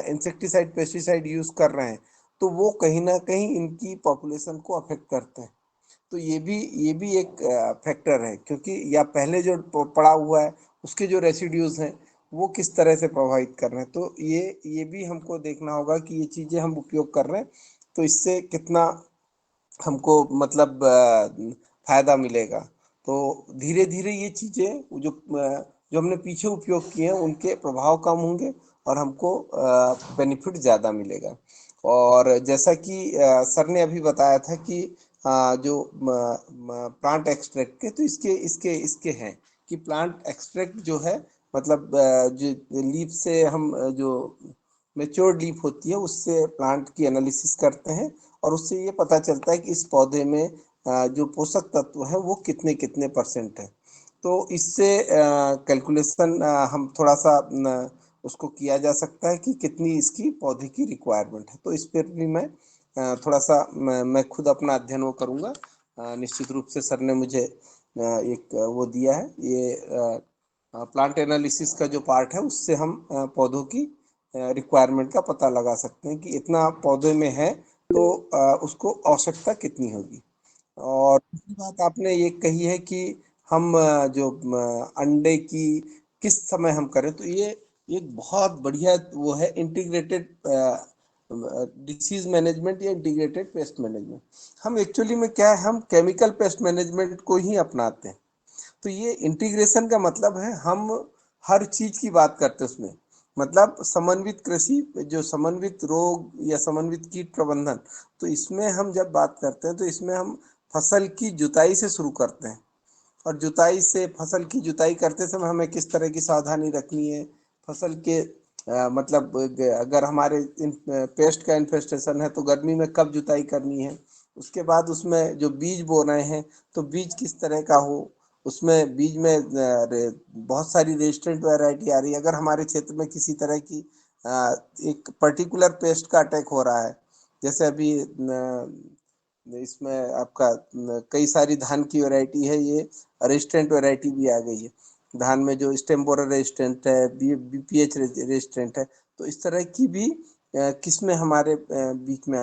इंसेक्टिसाइड पेस्टिसाइड यूज़ कर रहे हैं, तो वो कहीं ना कहीं इनकी पॉपुलेशन को अफेक्ट करते हैं। तो ये भी एक फैक्टर है, क्योंकि या पहले जो पड़ा हुआ है उसके जो रेसिड्यूज हैं वो किस तरह से प्रभावित कर रहे हैं। तो ये भी हमको देखना होगा कि ये चीज़ें हम उपयोग कर रहे हैं तो इससे कितना हमको मतलब फायदा मिलेगा। तो धीरे धीरे ये चीज़ें जो हमने पीछे उपयोग किए हैं उनके प्रभाव कम होंगे और हमको बेनिफिट ज़्यादा मिलेगा। और जैसा कि सर ने अभी बताया था कि जो प्लांट एक्सट्रैक्ट के, तो इसके इसके इसके हैं कि प्लांट एक्सट्रैक्ट जो है, मतलब जो लीफ से हम जो मेच्योर्ड लीफ होती है उससे प्लांट की एनालिसिस करते हैं, और उससे ये पता चलता है कि इस पौधे में जो पोषक तत्व है वो कितने कितने परसेंट है। तो इससे कैलकुलेशन हम थोड़ा सा उसको किया जा सकता है कि कितनी इसकी पौधे की रिक्वायरमेंट है। तो इस पर भी मैं थोड़ा सा मैं खुद अपना अध्ययन वो करूँगा। निश्चित रूप से सर ने मुझे एक वो दिया है, ये प्लांट एनालिसिस का जो पार्ट है, उससे हम पौधों की रिक्वायरमेंट का पता लगा सकते हैं कि इतना पौधे में है तो उसको आवश्यकता कितनी होगी। और दूसरी बात आपने ये कही है कि हम जो अंडे की किस समय हम करें, तो ये एक बहुत बढ़िया वो है, इंटीग्रेटेड डिसीज मैनेजमेंट या इंटीग्रेटेड पेस्ट मैनेजमेंट। हम एक्चुअली में क्या है, हम केमिकल पेस्ट मैनेजमेंट को ही अपनाते हैं। तो ये इंटीग्रेशन का मतलब है हम हर चीज की बात करते हैं उसमें, मतलब समन्वित कृषि, जो समन्वित रोग या समन्वित कीट प्रबंधन। तो इसमें हम जब बात करते हैं तो इसमें हम फसल की जुताई से शुरू करते हैं, और जुताई से फसल की जुताई करते समय हमें किस तरह की सावधानी रखनी है, फसल के मतलब अगर हमारे पेस्ट का इन्फेस्टेशन है तो गर्मी में कब जुताई करनी है। उसके बाद उसमें जो बीज बो रहे हैं तो बीज किस तरह का हो, उसमें बीज में बहुत सारी रेजिस्टेंट वैरायटी आ रही है। अगर हमारे क्षेत्र में किसी तरह की एक पर्टिकुलर पेस्ट का अटैक हो रहा है, जैसे अभी इसमें आपका कई सारी धान की वैरायटी है, ये रेजिस्टेंट वैरायटी भी आ गई है धान में, जो स्टेम बोरर रेजिस्टेंट है, बीपीएच रेजिस्टेंट है। तो इस तरह की भी किस्में हमारे बीच में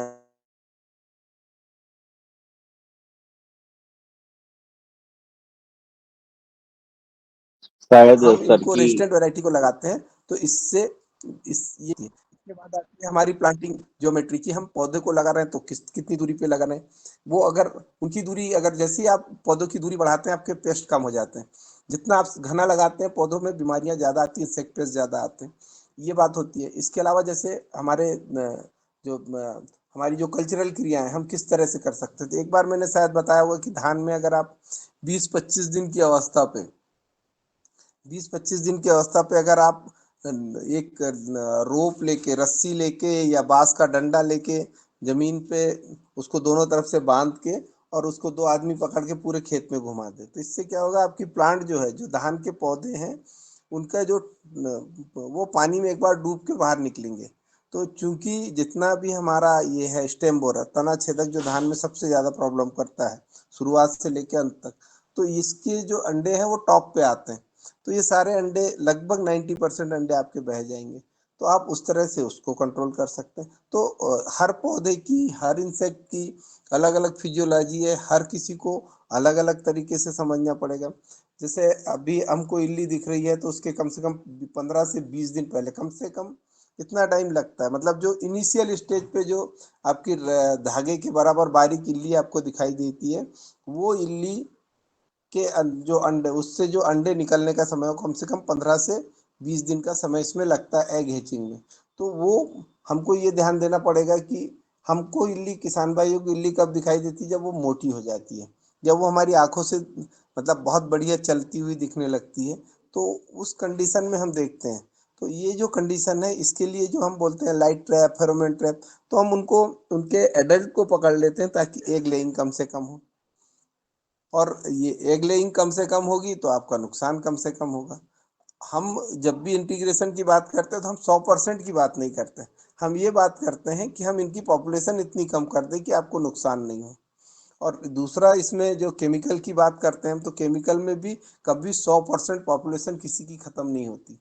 शायद हम सर इनको की रेजिस्टेंट वैरायटी को लगाते हैं। तो इससे ये इसके बाद आती है हमारी प्लांटिंग ज्योमेट्री की, हम पौधे को लगा रहे हैं तो कितनी दूरी पे लगा रहे हैं। वो अगर उनकी दूरी, अगर जैसे ही आप पौधों की दूरी बढ़ाते हैं आपके पेस्ट कम हो जाते हैं। जितना आप घना लगाते हैं पौधों में बीमारियां ज्यादा आती हैं, इंसेक्ट पेस्ट ज्यादा आते हैं, ये बात होती है। इसके अलावा जैसे हमारे जो हमारी जो कल्चरल क्रियाएं हम किस तरह से कर सकते हैं, तो एक बार मैंने शायद बताया होगा कि धान में अगर आप 20-25 दिन की अवस्था पे 20-25 दिन की अवस्था पे अगर आप एक रोप लेके, रस्सी लेके या बांस का डंडा लेके जमीन पे उसको दोनों तरफ से बांध के और उसको 2 आदमी पकड़ के पूरे खेत में घुमा दे, तो इससे क्या होगा, आपकी प्लांट जो है, जो धान के पौधे हैं उनका जो वो पानी में एक बार डूब के बाहर निकलेंगे। तो चूंकि जितना भी हमारा ये है स्टेम बोरर, तना छेदक, जो धान में सबसे ज्यादा प्रॉब्लम करता है शुरुआत से लेकर अंत तक, तो इसके जो अंडे हैं वो टॉप पे आते हैं। तो ये सारे अंडे लगभग 90% अंडे आपके बह जाएंगे। तो आप उस तरह से उसको कंट्रोल कर सकते हैं। तो हर पौधे की, हर इंसेक्ट की अलग अलग फिजियोलॉजी है, हर किसी को अलग अलग तरीके से समझना पड़ेगा। जैसे अभी हमको इल्ली दिख रही है तो उसके कम से कम 15 से 20 दिन पहले, कम से कम इतना टाइम लगता है, मतलब जो इनिशियल स्टेज पे जो आपकी धागे के बराबर बारीक इल्ली आपको दिखाई देती है, वो इल्ली के जो अंडे, उससे जो अंडे निकलने का समय हो, कम से कम 15 से 20 दिन का समय इसमें लगता है एग हैचिंग में। तो वो हमको ये ध्यान देना पड़ेगा कि हमको इल्ली, किसान भाइयों को इल्ली कब दिखाई देती है, जब वो मोटी हो जाती है, जब वो हमारी आंखों से मतलब बहुत बढ़िया चलती हुई दिखने लगती है, तो उस कंडीशन में हम देखते हैं। तो ये जो कंडीशन है, इसके लिए जो हम बोलते हैं लाइट ट्रैप, फेरोमोन ट्रैप, तो हम उनको, उनके एडल्ट को पकड़ लेते हैं ताकि एग लेइंग कम से कम हो। और ये एग लेइंग कम से कम होगी तो आपका नुकसान कम से कम होगा। हम जब भी इंटीग्रेशन की बात करते हैं तो हम 100% की बात नहीं करते, हम ये बात करते हैं कि हम इनकी पॉपुलेशन इतनी कम कर दें कि आपको नुकसान नहीं हो। और दूसरा, इसमें जो केमिकल की बात करते हैं हम, तो केमिकल में भी कभी 100% पॉपुलेशन किसी की खत्म नहीं होती।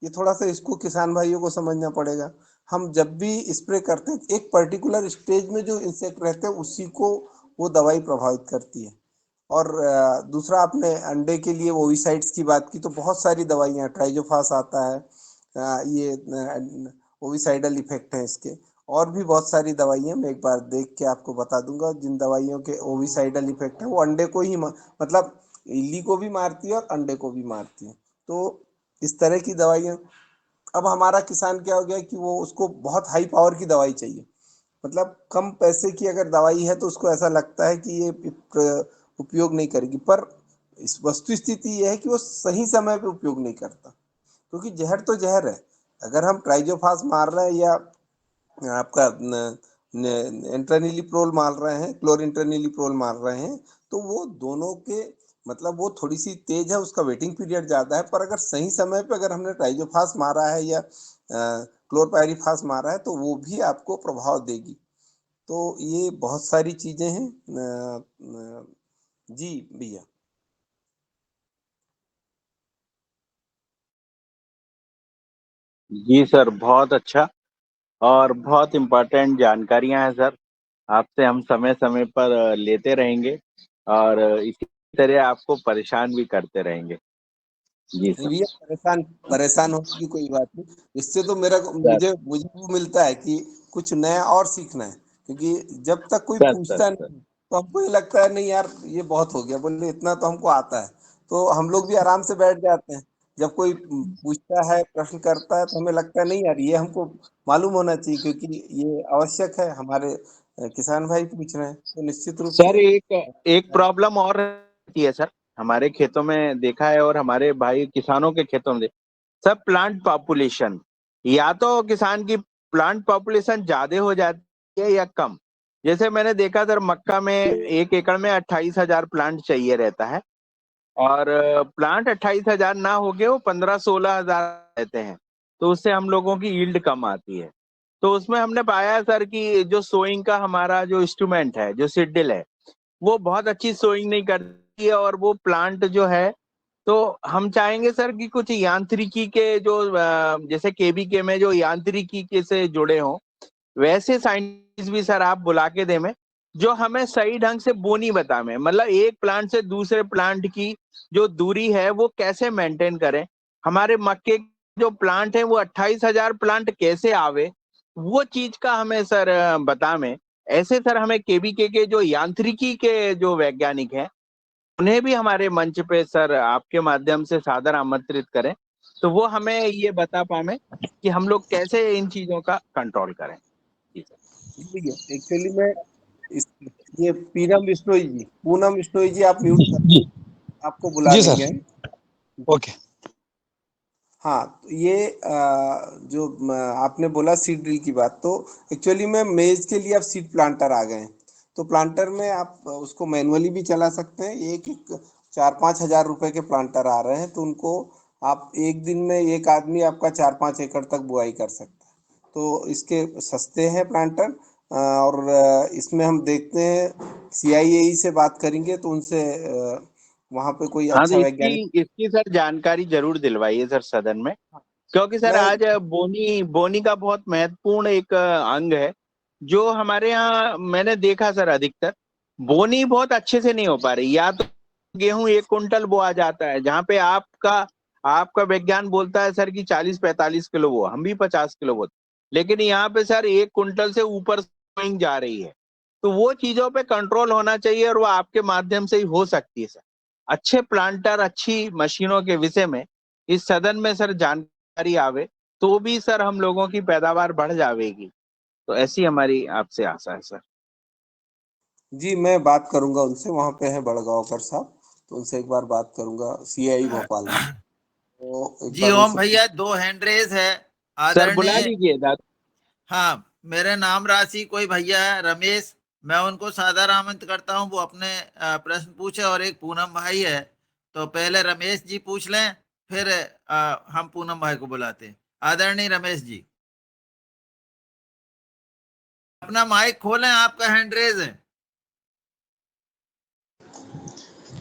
ये थोड़ा सा इसको किसान भाइयों को समझना पड़ेगा। हम जब भी स्प्रे करते हैं एक पर्टिकुलर स्टेज में जो इंसेक्ट रहते हैं उसी को वो दवाई प्रभावित करती है। और दूसरा, आपने अंडे के लिए ओविसाइड्स की बात की, तो बहुत सारी दवाइयाँ, ट्राइजोफास आता है, ये ओविसाइडल इफेक्ट है इसके, और भी बहुत सारी दवाइयाँ मैं एक बार देख के आपको बता दूंगा। जिन दवाइयों के ओविसाइडल इफेक्ट है वो अंडे को ही मतलब इल्ली को भी मारती है और अंडे को भी मारती है। तो इस तरह की दवाइयाँ, अब हमारा किसान क्या हो गया कि वो, उसको बहुत हाई पावर की दवाई चाहिए, मतलब कम पैसे की अगर दवाई है तो उसको ऐसा लगता है कि ये उपयोग नहीं करेगी, पर इस वस्तु स्थिति ये है कि वो सही समय पे उपयोग नहीं करता, क्योंकि जहर तो जहर है। अगर हम ट्राइजोफास मार रहे हैं या आपका इंट्रानिलिप्रोल मार रहे हैं, क्लोरिंट्रानिलिप्रोल मार रहे हैं, तो वो दोनों के मतलब वो थोड़ी सी तेज है, उसका वेटिंग पीरियड ज्यादा है, पर अगर सही समय पे अगर हमने ट्राइजोफास मारा है या क्लोरपायरीफास मारा है तो वो भी आपको प्रभाव देगी। तो ये बहुत सारी चीजें हैं। जी भैया। जी सर, बहुत अच्छा और बहुत इम्पोर्टेंट जानकारियां हैं सर। आपसे हम समय समय पर लेते रहेंगे और इसी तरह आपको परेशान भी करते रहेंगे। जी नहीं सर। भैया, परेशान परेशान होने की कोई बात नहीं। इससे तो मेरा सर मुझे मुझे वो मिलता है कि कुछ नया और सीखना है, क्योंकि जब तक कोई सर सर पूछता सर नहीं तो हमको ये लगता है नहीं यार ये बहुत हो गया, बोले इतना तो हमको आता है, तो हम लोग भी आराम से बैठ जाते हैं। जब कोई पूछता है, प्रश्न करता है, तो हमें लगता है नहीं यार ये हमको मालूम होना चाहिए, क्योंकि ये आवश्यक है, हमारे किसान भाई पूछ रहे हैं, तो निश्चित रूप सर, से। एक एक प्रॉब्लम और रहती है सर, हमारे खेतों में देखा है और हमारे भाई किसानों के खेतों में सब प्लांट पॉपुलेशन, या तो किसान की प्लांट पॉपुलेशन ज्यादा हो जाती है या कम। जैसे मैंने देखा सर, मक्का में 1 एकड़ में 28,000 प्लांट चाहिए रहता है, और प्लांट 28,000 ना हो के वो 15-16,000 रहते हैं, तो उससे हम लोगों की यील्ड कम आती है। तो उसमें हमने पाया सर कि जो सोइंग का हमारा जो इंस्ट्रूमेंट है, जो सीडल है, वो बहुत अच्छी सोइंग नहीं करती है, और वो प्लांट जो है, तो हम चाहेंगे सर कि कुछ यांत्रिकी के जो जैसे केबीके में जो यांत्रिकी के से जुड़े हों, वैसे साइंटिस्ट भी सर आप बुला के दे में, जो हमें सही ढंग से बोनी बता में, मतलब एक प्लांट से दूसरे प्लांट की जो दूरी है वो कैसे मेंटेन करें। हमारे मक्के जो प्लांट है वो 28,000 प्लांट कैसे आवे, वो चीज का हमें सर बता में। ऐसे सर हमें केबीके के जो यांत्रिकी के जो वैज्ञानिक हैं, उन्हें भी हमारे मंच पे सर आपके माध्यम से सादर आमंत्रित करें, तो वो हमें ये बता पाए कि हम लोग कैसे इन चीजों का कंट्रोल करें। जी सर। भैया एक्चुअली में इस ये पूनम बिश्नोई जी आप म्यूट कर, जी आपको बुला जी लेंगे सर। हम। ओके। हाँ, तो ये जो आपने बोला सीड ड्रिल की बात, तो एक्चुअली में मेज के लिए अब सीड प्लांटर आ गए हैं। तो प्लांटर में आप उसको मैनुअली भी चला सकते हैं। एक एक 4-5 हजार रुपए के प्लांटर आ रहे हैं, तो उनको आप एक दिन में एक आदमी आपका 4-5 एकड़ तक बुआई कर सकता है। तो इसके सस्ते हैं प्लांटर। और इसमें हम देखते हैं CIAE से बात करेंगे तो उनसे वहाँ पे कोई हाँ, तो अच्छा वैज्ञानिक। इसकी सर जानकारी जरूर दिलवाइए सर सदन में, क्योंकि सर मैं आज बोनी बोनी का बहुत महत्वपूर्ण एक अंग है, जो हमारे यहाँ मैंने देखा सर अधिकतर बोनी बहुत अच्छे से नहीं हो पा रही। या तो गेहूं 1 कुंटल बोआ जाता है, जहाँ पे आपका विज्ञान बोलता है सर कि 40-45 किलो बोआ, हम भी 50 किलो बोते, लेकिन यहाँ पे सर 1 कुंटल से ऊपर स्विंग जा रही है। तो वो चीजों पे कंट्रोल होना चाहिए, और वो आपके माध्यम से ही हो सकती है सर। अच्छे प्लांटर, अच्छी मशीनों के विषय में इस सदन में सर जानकारी आवे, तो भी सर हम लोगों की पैदावार बढ़ जाएगी। तो ऐसी हमारी आपसे आशा है सर। जी, मैं बात करूंगा उनसे, वहाँ पे है बड़गांवकर साहब, तो उनसे एक बार बात करूंगा CIAE भोपाल में, तो एक जी बार ओम उनसे। भैया, 2 हैंड रेज है सर बुला आदरणीय। लीजिए दादा। हाँ, मेरे नाम राशि कोई भैया है रमेश, मैं उनको सादर आमंत्रित करता हूँ, वो अपने प्रश्न पूछे। और एक पूनम भाई है, तो पहले रमेश जी पूछ लें, फिर हम पूनम भाई को बुलाते हैं। आदरणीय रमेश जी, अपना माइक खोलें, आपका हैंड रेज है।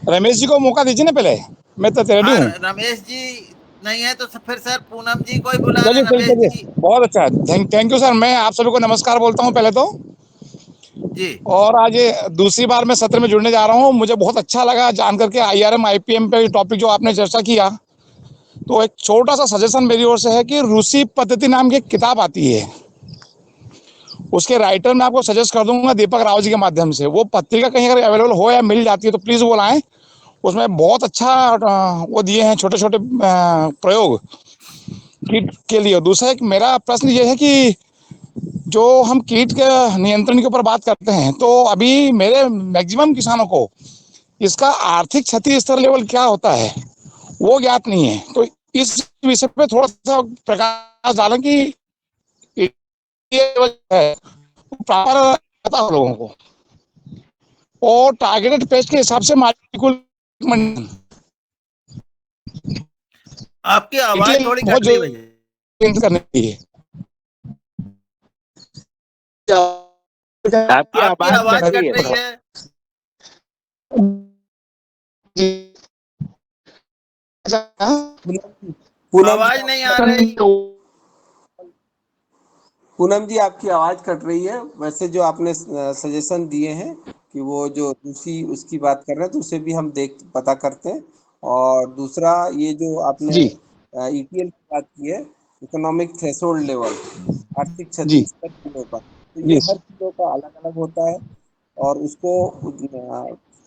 रमेश जी को मौका दीजिए ना, पहले मैं तो रेडी हाँ, हूँ। रमेश जी नहीं है तो फिर सर पूनम जी को ही बुला लें। चलिए चलिए रमेश जी। चलिए, बहुत अच्छा, थैंक यू सर। मैं आप सभी को नमस्कार बोलता हूँ पहले तो। जी और आज ये दूसरी बार मैं सत्र में जुड़ने जा रहा हूँ। मुझे बहुत अच्छा लगा जान करके IRM IPM पे टॉपिक जो आपने चर्चा किया। तो एक छोटा सा सजेशन मेरी ओर से है कि रूसी पद्धति नाम की एक किताब आती है, उसके राइटर मैं आपको सजेस्ट कर दूंगा दीपक राव जी के माध्यम से। वो पत्रिका कहीं अगर अवेलेबल हो या मिल जाती है तो प्लीज़ वो लाएं। उसमें बहुत अच्छा वो दिए हैं छोटे छोटे प्रयोग कीट के लिए। दूसरा एक मेरा प्रश्न ये है कि जो हम कीट के नियंत्रण के ऊपर बात करते हैं, तो अभी मेरे मैक्सिमम किसानों को इसका आर्थिक क्षति स्तर लेवल क्या होता है वो ज्ञात नहीं है। तो इस विषय पे थोड़ा सा प्रकाश डालें कि ये है प्रॉपर पता हो लोगों को, और टारगेटेड पेस्ट के हिसाब से मालिकुल आपकी आवाज डिटेल थोड़ी बहुत कट रही है भैया। जरूरी करने की है। आपकी आपकी आवाज आवाज कट रही कट है रही सर। है। पूनम जी आवाज नहीं आ रही। पूनम जी आपकी आवाज कट रही है। वैसे जो आपने सजेशन दिए हैं कि वो जो दूसरी उसकी बात कर रहे हैं, तो उसे भी हम देख पता करते हैं। और दूसरा ये जो आपने जी ETL की बात की है, इकोनॉमिक थ्रेशोल्ड लेवल, आर्थिक क्षति जी स्तर किलो का, तो ये जी हर किलो का अलग अलग होता है, और उसको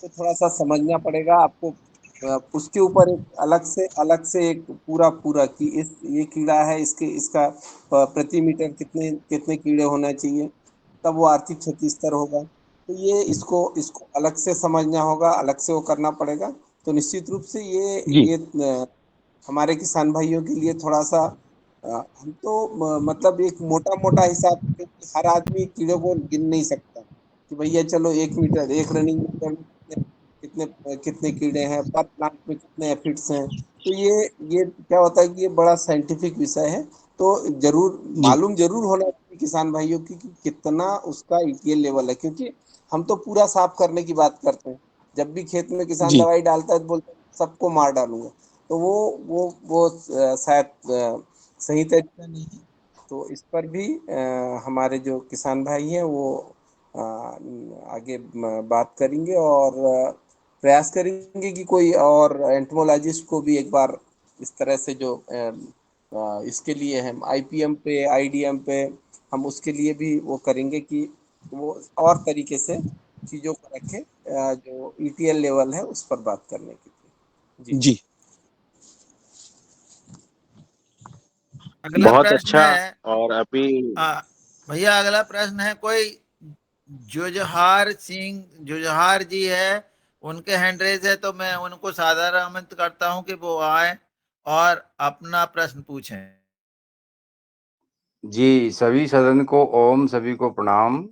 थोड़ा सा समझना पड़ेगा आपको। उसके ऊपर एक अलग से एक पूरा पूरा कि इस ये कीड़ा है, इसका प्रति मीटर कितने कितने कीड़े होना चाहिए, तब वो आर्थिक क्षति स्तर होगा। तो ये इसको इसको अलग से समझना होगा, अलग से वो करना पड़ेगा। तो निश्चित रूप से जी ये हमारे किसान भाइयों के लिए थोड़ा सा हम तो मतलब एक मोटा मोटा हिसाब, क्योंकि हर आदमी कीड़ों को गिन नहीं सकता कि भैया चलो 1 मीटर, एक रनिंग मीटर में कितने कितने कितने कीड़े हैं, पर प्लांट में कितने एफिड्स हैं। तो ये क्या होता है कि ये बड़ा साइंटिफिक विषय है। तो जरूर जी मालूम जरूर होना चाहिए किसान भाइयों की कि कितना उसका ईटीएल लेवल है, क्योंकि हम तो पूरा साफ करने की बात करते हैं। जब भी खेत में किसान जी दवाई डालता है तो बोलते हैं सबको मार डालूंगा, तो वो शायद सही तरीका नहीं है। तो इस पर भी हमारे जो किसान भाई हैं वो आगे बात करेंगे और प्रयास करेंगे कि कोई और एंटोमोलॉजिस्ट को भी एक बार इस तरह से जो इसके लिए हम आईपीएम पे आईडीएम पे हम उसके लिए भी वो करेंगे कि वो और तरीके से चीज़ों को रखें, जो ईटीएल लेवल है उस पर बात करने के लिए। जी जी अगला बहुत प्रश्न अच्छा। है, और अभी भैया अगला प्रश्न है, कोई जुझार जी है, उनके हैंड रेज है, तो मैं उनको सादर आमंत्रित करता हूं कि वो आए और अपना प्रश्न पूछें। जी, सभी सदन को ओम, सभी को प्रणाम।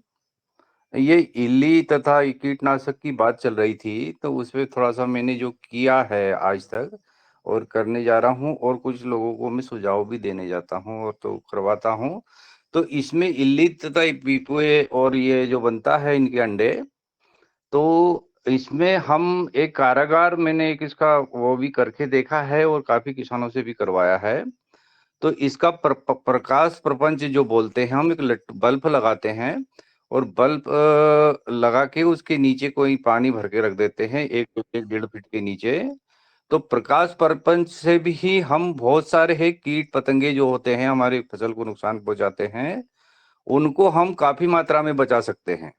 ये इल्ली तथा कीटनाशक की बात चल रही थी, तो उसपे थोड़ा-सा मैंने जो किया है आज तक और करने जा रहा हूँ, और कुछ लोगों को मैं सुझाव भी देने जाता हूँ और तो करवाता हूँ। तो इसमें इल्ली तथा पिपुए और ये जो बनता है इनके अंडे, तो इसमें हम एक कारागार, मैंने एक इसका वो भी करके देखा है और काफ़ी किसानों से भी करवाया है। तो इसका प्रकाश प्रपंच जो बोलते हैं, हम एक बल्ब लगाते हैं और बल्ब लगा के उसके नीचे कोई पानी भर के रख देते हैं, 1-1.5 फीट के नीचे। तो प्रकाश प्रपंच से भी हम बहुत सारे है कीट पतंगे जो होते हैं हमारी फसल को नुकसान पहुंचाते हैं, उनको हम काफी मात्रा में बचा सकते हैं।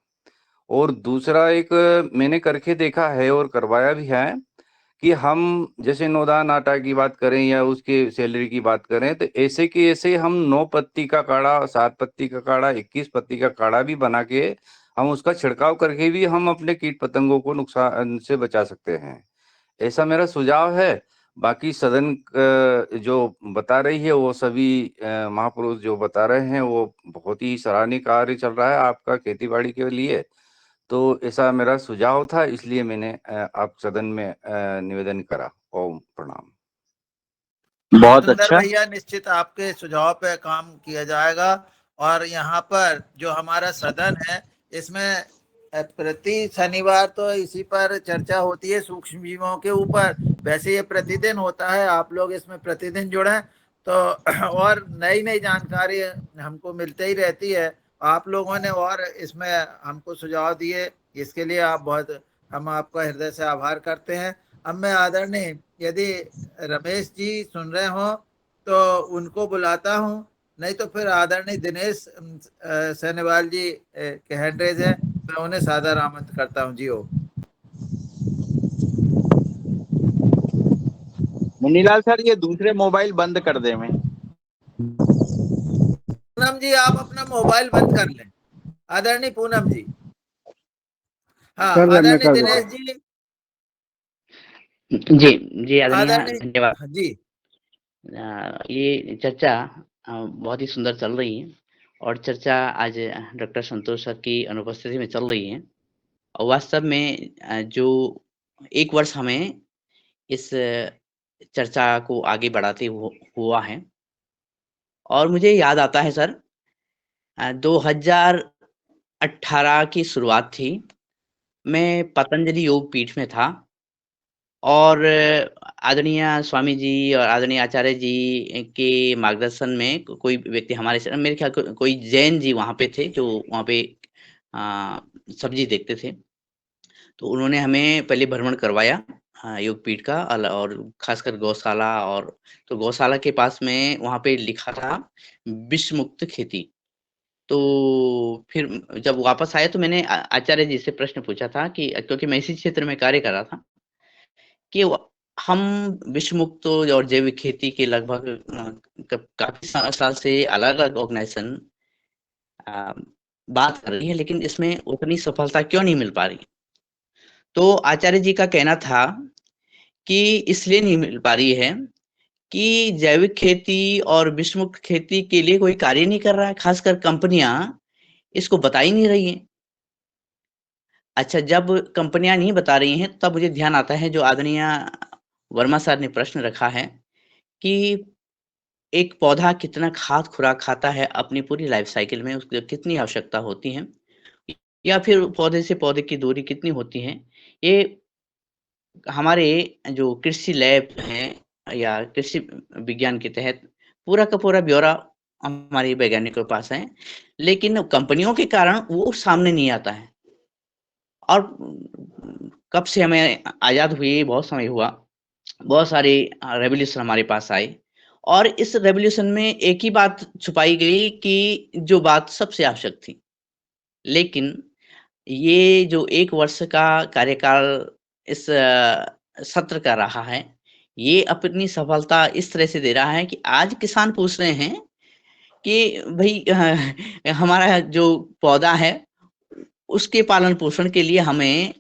और दूसरा एक मैंने करके देखा है और करवाया भी है कि हम जैसे नौदान आटा की बात करें या उसके सैलरी की बात करें, तो ऐसे कि ऐसे हम 9 पत्ती का काढ़ा, 7 पत्ती का काढ़ा, 21 पत्ती का काढ़ा भी बना के हम उसका छिड़काव करके भी हम अपने कीट पतंगों को नुकसान से बचा सकते हैं। ऐसा मेरा सुझाव है। बाकी सदन जो बता रही है वो सभी महापुरुष जो बता रहे हैं वो बहुत ही सराहनीय कार्य चल रहा है आपका खेती-बाड़ी के लिए। तो ऐसा मेरा सुझाव था, इसलिए मैंने आप सदन में निवेदन करा। ओम प्रणाम। बहुत सुंदर अच्छा। भैया, निश्चित आपके सुझाव पे काम किया जाएगा। और यहाँ पर जो हमारा सदन है, इसमें प्रति शनिवार तो इसी पर चर्चा होती है, सूक्ष्म जीवों के ऊपर। वैसे ये प्रतिदिन होता है, आप लोग इसमें प्रतिदिन जुड़े तो और नई नई जानकारी हमको मिलते ही रहती है। आप लोगों ने और इसमें हमको सुझाव दिए, इसके लिए हम आपका हृदय से आभार करते हैं। अब मैं आदरणीय, यदि रमेश जी सुन रहे हो तो उनको बुलाता हूं, नहीं तो फिर आदरणीय दिनेश सेनेवाल जी के हैंड रेज है, मैं उन्हें सादर आमंत्रित करता हूं। जी हो मुन्नीलाल सर, ये दूसरे मोबाइल बंद कर दे में। पूनम जी, आप अपना मोबाइल बंद कर लें, आदरणीय पूनम जी। हाँ, कर रहे, मैं आदरणीय कर रहा दिनेश हूँ। जी, जी जी आदरणीय आदरणीय धन्यवाद। जी। ये चर्चा बहुत ही सुंदर चल रही है और चर्चा आज डॉक्टर संतोष सर की अनुपस्थिति में चल रही है। और वास्तव में जो 1 वर्ष हमें इस चर्चा को आगे बढ़ाते हुआ है। और मुझे याद आता है सर 2018 की शुरुआत थी। मैं पतंजलि योग पीठ में था और आदरणीय स्वामी जी और आदरणीय आचार्य जी के मार्गदर्शन में कोई व्यक्ति हमारे मेरे ख्याल कोई जैन जी वहाँ पे थे जो वहाँ पे सब्जी देखते थे। तो उन्होंने हमें पहले भ्रमण करवाया योग पीठ का और खासकर गौशाला। और तो गौशाला के पास में वहाँ पे लिखा था विष मुक्त खेती। तो फिर जब वापस आया तो मैंने आचार्य जी से प्रश्न पूछा था कि क्योंकि मैं इसी क्षेत्र में कार्य कर रहा था कि हम विश्व मुक्त और जैविक खेती के लगभग काफी साल से अलग-अलग ऑर्गेनाइजेशन बात कर रही है, लेकिन इसमें उतनी सफलता क्यों नहीं मिल पा रही? तो आचार्य जी का कहना था कि इसलिए नहीं मिल पा रही है कि जैविक खेती और विषमुक्त मुक्त खेती के लिए कोई कार्य नहीं कर रहा है, खासकर कंपनियां इसको बता ही नहीं रही हैं। अच्छा, जब कंपनियां नहीं बता रही हैं तब मुझे ध्यान आता है जो आदरणीय वर्मा सर ने प्रश्न रखा है कि एक पौधा कितना खाद खुराक खाता है अपनी पूरी लाइफ साइकिल में, उसकी कितनी आवश्यकता होती है, या फिर पौधे से पौधे की दूरी कितनी होती है। ये हमारे जो कृषि लैब हैं या कृषि विज्ञान के तहत पूरा का पूरा ब्यौरा हमारे वैज्ञानिकों के पास है, लेकिन कंपनियों के कारण वो सामने नहीं आता है। और कब से हमें आज़ाद हुए बहुत समय हुआ, बहुत सारे रेवोल्यूशन हमारे पास आए और इस रेवोल्यूशन में एक ही बात छुपाई गई कि जो बात सबसे आवश्यक थी। लेकिन ये जो 1 वर्ष का कार्यकाल इस सत्र का रहा है, ये अपनी सफलता इस तरह से दे रहा है कि आज किसान पूछ रहे हैं कि भई हमारा जो पौधा है, उसके पालन-पोषण के लिए हमें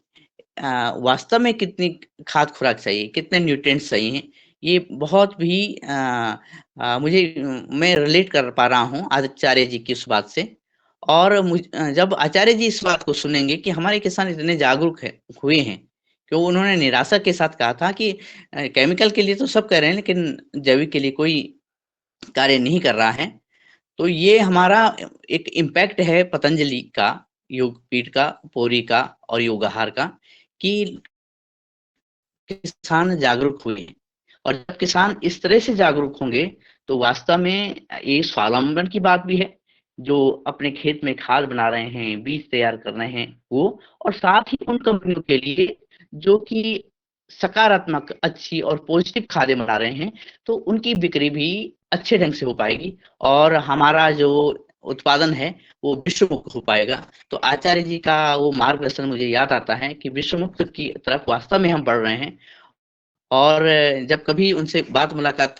वास्तव में कितनी खाद खुराक चाहिए, कितने न्यूट्रिएंट्स चाहिए, ये बहुत भी मैं रिलेट कर पा रहा हूँ आचार्य जी की उस बात से। और जब आचार्य जी इस बात को सुनेंगे कि हमारे किसान इतने जागरूक हुए हैं, कि उन्होंने निराशा के साथ कहा था कि केमिकल के लिए तो सब कह रहे हैं, लेकिन जैविक के लिए कोई कार्य नहीं कर रहा है। तो ये हमारा एक इम्पैक्ट है पतंजलि का, योगपीठ का, पौरी का और योगाहार का, कि किसान जागरूक हुए। और जब किसान इस तरह से जागरूक होंगे, तो वास्तव में ये स्वावलंबन की बात भी है, जो अपने खेत में खाद बना रहे हैं, बीज तैयार कर रहे हैं वो, और साथ ही उन कंपनियों के लिए जो कि सकारात्मक, अच्छी और पॉजिटिव खादें बना रहे हैं, तो उनकी बिक्री भी अच्छे ढंग से हो पाएगी और हमारा जो उत्पादन है, वो विश्वमुक्त हो पाएगा। तो आचार्य जी का वो मार्गदर्शन मुझे याद आता है कि विश्वमुक्त की तरफ वास्तव में हम बढ़ रहे हैं। और जब कभी उनसे बात मुलाकात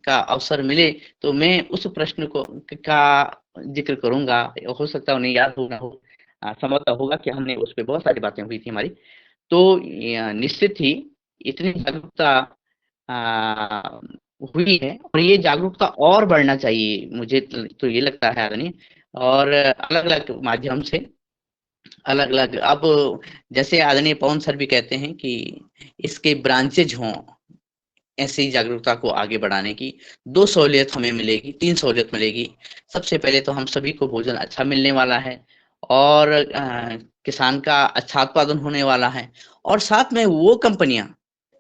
का अवसर मिले, तो मैं उस प्रश्न को का ज़िक्र करूँगा। हो सकता है उन्हें याद हो ना हो, संभवतः होगा कि हमने उस पे बहुत सारी बातें हुई थी हमारी। तो निश्चित ही इतनी जागरूकता अ, हुई है और ये जागरूकता और बढ़ना चाहिए, मुझे तो ये लगता है आदरणीय। और अलग-अलग माध्यम से, अलग-अलग अब जैसे आदरणीय पवन सर भी कहते हैं कि इसके ब्रांचेज हों, ऐसी जागरूकता को आगे बढ़ाने की। 2 सहूलियत हमें मिलेगी, 3 सहूलियत मिलेगी। सबसे पहले तो हम सभी को भोजन अच्छा मिलने वाला है और किसान का अच्छा उत्पादन होने वाला है, और साथ में वो कंपनियाँ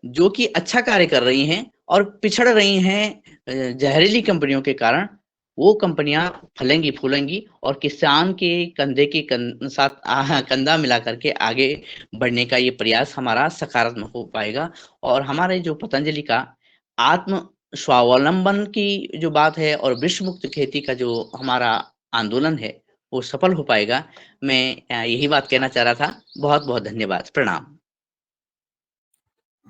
जो कि अच्छा कार्य कर रही हैं और पिछड़ रही हैं जहरीली कंपनियों के कारण, वो कंपनियाँ फलेंगी-फूलेंगी और किसान के कंधे के साथ कंधा मिला करके आगे बढ़ने का ये प्रयास हमारा सकारात्मक हो पाएगा। और हमारे जो पतंजलि का आत्म स्वावलंबन की जो बात है और विश्व मुक्त खेती का जो हमारा आंदोलन है, वो सफल हो पाएगा। मैं यही बात कहना चाह रहा था। बहुत-बहुत धन्यवाद। प्रणाम।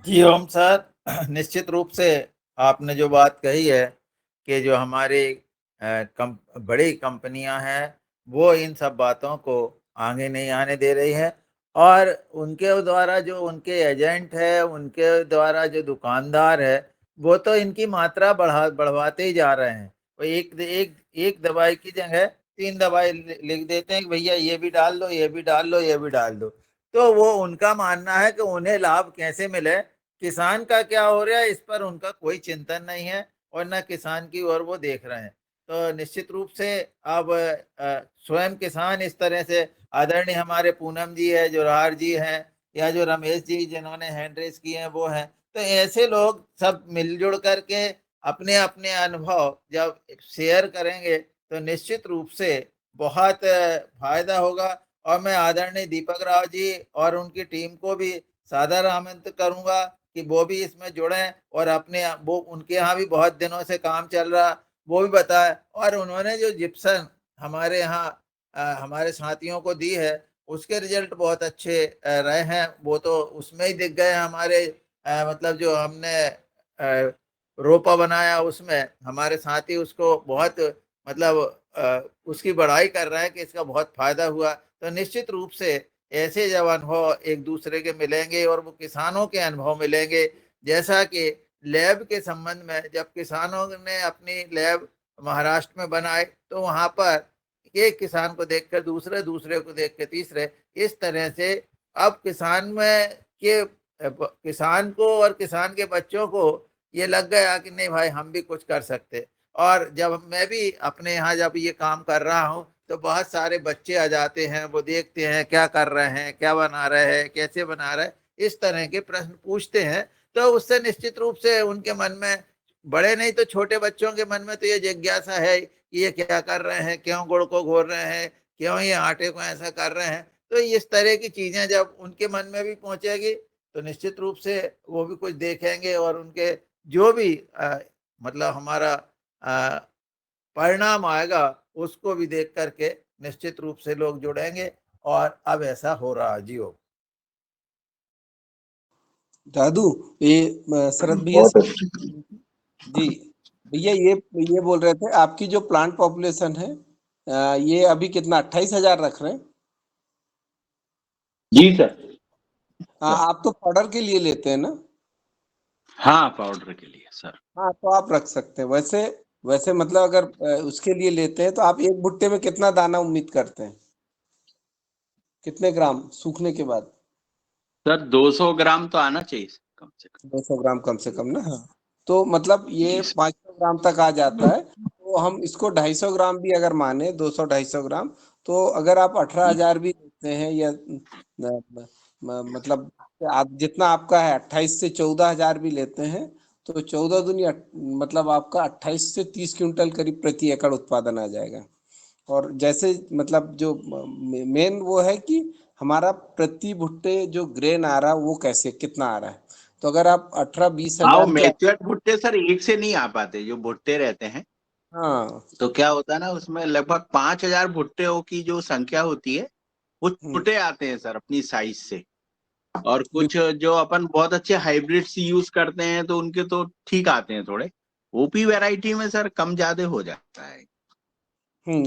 जी ओम सर, निश्चित रूप से आपने जो बात कही है कि जो हमारी बड़ी कंपनियां हैं, वो इन सब बातों को आगे नहीं आने दे रही है और उनके द्वारा जो उनके एजेंट है, उनके द्वारा जो दुकानदार है, वो तो इनकी मात्रा बढ़वाते ही जा रहे हैं। वो एक दवाई की जगह 3 दवाई लिख देते हैं कि भैया ये भी डाल दो, ये भी डाल दो, ये भी डाल दो। तो वो उनका मानना है कि उन्हें लाभ कैसे मिले, किसान का क्या हो रहा है इस पर उनका कोई चिंतन नहीं है और न किसान की ओर वो देख रहे हैं। तो निश्चित रूप से अब स्वयं किसान इस तरह से, आदरणीय हमारे पूनम जी है, जोरार जी हैं, या जो रमेश जी जिन्होंने हैंड रेस किए हैं वो हैं, तो ऐसे लोग सब मिलजुल करके अपने अपने अनुभव जब शेयर करेंगे तो निश्चित रूप से बहुत फायदा होगा। और मैं आदरणीय दीपक राव जी और उनकी टीम को भी सादर आमंत्रित करूंगा कि वो भी इसमें जुड़ें और अपने वो उनके यहाँ भी बहुत दिनों से काम चल रहा, वो भी बताए। और उन्होंने जो जिप्सन हमारे यहाँ हमारे साथियों को दी है, उसके रिजल्ट बहुत अच्छे रहे हैं। वो तो उसमें ही दिख गए हमारे मतलब जो हमने रोपा बनाया उसमें हमारे साथी उसको बहुत मतलब उसकी बढ़ाई कर रहे हैं कि इसका बहुत फायदा हुआ। तो निश्चित रूप से ऐसे जब अनुभव एक दूसरे के मिलेंगे और वो किसानों के अनुभव मिलेंगे, जैसा कि लैब के संबंध में जब किसानों ने अपनी लैब महाराष्ट्र में बनाए तो वहां पर एक किसान को देखकर दूसरे, दूसरे को देख के तीसरे, इस तरह से अब किसान को और किसान के बच्चों को ये लग गया कि नहीं भाई हम भी कुछ कर सकते। और जब मैं भी अपने यहाँ जब ये काम कर रहा हूँ तो बहुत सारे बच्चे आ जाते हैं, वो देखते हैं क्या कर रहे हैं, क्या बना रहे हैं, कैसे बना रहे हैं, इस तरह के प्रश्न पूछते हैं। तो उससे निश्चित रूप से उनके मन में, बड़े नहीं तो छोटे बच्चों के मन में तो ये जिज्ञासा है कि ये क्या कर रहे हैं, क्यों गुड़ को घोर रहे हैं, क्यों ये आटे को ऐसा कर रहे हैं। तो इस तरह की चीजें जब उनके मन में भी पहुंचेगी तो निश्चित रूप से वो भी कुछ देखेंगे और उनके जो भी मतलब हमारा परिणाम आएगा उसको भी देख करके निश्चित रूप से लोग जुड़ेंगे। और अब ऐसा हो रहा है। जियो दादू, ये शरद भैया जी, भैया ये बोल रहे थे आपकी जो प्लांट पॉपुलेशन है ये अभी कितना 28,000 रख रहे हैं? जी सर। आप तो पाउडर के लिए लेते हैं ना? हाँ, पाउडर के लिए सर। हाँ, तो आप रख सकते हैं। वैसे मतलब अगर उसके लिए लेते हैं तो आप एक भुट्टे में कितना दाना उम्मीद करते हैं, कितने ग्राम सूखने के बाद? सर 200 ग्राम तो आना चाहिए कम से कम। 200 ग्राम कम से कम ना? हाँ, तो मतलब ये 500 ग्राम तक आ जाता है। तो हम इसको 250 ग्राम भी अगर माने, 200-250 ग्राम, तो अगर आप 18,000 भी लेते हैं या मतलब आप जितना आपका है 28 से 14,000 भी लेते हैं तो 14 दूनी मतलब आपका 28 से 30 क्विंटल करीब प्रति एकड़ उत्पादन आ जाएगा। और जैसे मतलब जो मेन वो है कि हमारा प्रति भुट्टे जो ग्रेन आ रहा है वो कैसे कितना आ रहा है। तो अगर आप 18-20 हाँ, हजार मैच्योर्ड भुट्टे सर एक से नहीं आ पाते, जो भुट्टे रहते हैं। हाँ, तो क्या होता है ना, उसमें लगभग 5,000 भुट्टे की जो संख्या होती है वो छोटे आते हैं सर अपनी साइज से। और कुछ जो अपन बहुत अच्छे हाइब्रिड्स यूज करते हैं तो उनके तो ठीक आते हैं थोड़े। ओपी वैरायटी में सर कम ज्यादा हो जाता है।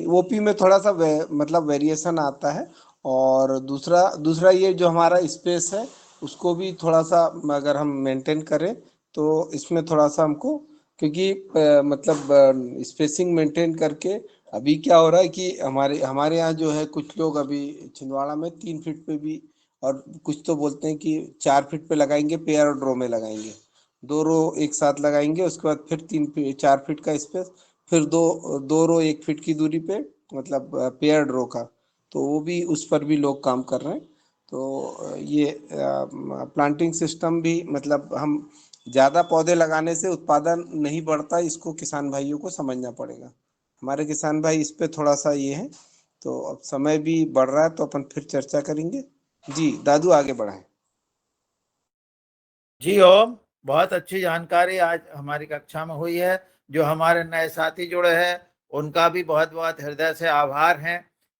ओपी में थोड़ा सा मतलब वेरिएशन आता है। और दूसरा ये जो हमारा स्पेस है उसको भी थोड़ा सा अगर हम मेंटेन करें तो इसमें थोड़ा सा हमको, क्योंकि मतलब स्पेसिंग मेंटेन करके अभी क्या हो रहा है कि हमारे यहाँ जो है कुछ लोग अभी छिंदवाड़ा में 3 फीट पे भी, और कुछ तो बोलते हैं कि 4 फीट पे लगाएंगे, पेयर और ड्रो में लगाएंगे, 2 रो एक साथ लगाएंगे, उसके बाद फिर 4 फीट का स्पेस, फिर दो रो 1 फीट की दूरी पे, मतलब पेयर रो का। तो वो भी, उस पर भी लोग काम कर रहे हैं। तो ये प्लांटिंग सिस्टम भी, मतलब हम ज़्यादा पौधे लगाने से उत्पादन नहीं बढ़ता, इसको किसान भाइयों को समझना पड़ेगा। हमारे किसान भाई इस पे थोड़ा सा ये है। तो अब समय भी बढ़ रहा है तो अपन फिर चर्चा करेंगे। जी दादू, आगे बढ़ाएं। जी ओम, बहुत अच्छी जानकारी आज हमारी कक्षा में हुई है। जो हमारे नए साथी जुड़े हैं उनका भी बहुत बहुत हृदय से आभार है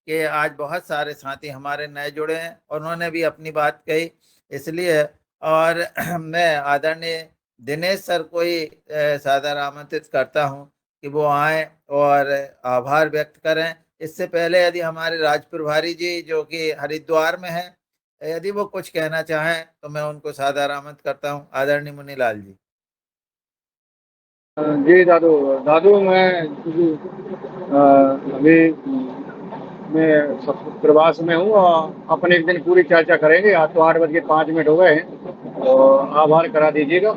कि आज बहुत सारे साथी हमारे नए जुड़े हैं और उन्होंने भी अपनी बात कही, इसलिए। और मैं आदरणीय दिनेश सर को ही सादर आमंत्रित करता हूं कि वो आए और आभार व्यक्त करें। इससे पहले यदि हमारे राज प्रभारी जी जो कि हरिद्वार में हैं, यदि वो कुछ कहना चाहें तो मैं उनको सादर आमंत्रित करता हूं। आदरणीय मुनीलाल जी। जी दादू मैं अभी मैं प्रवास में हूँ और अपन एक दिन पूरी चर्चा करेंगे। आज तो 8:05 हो गए हैं, तो आभार करा दीजिएगा।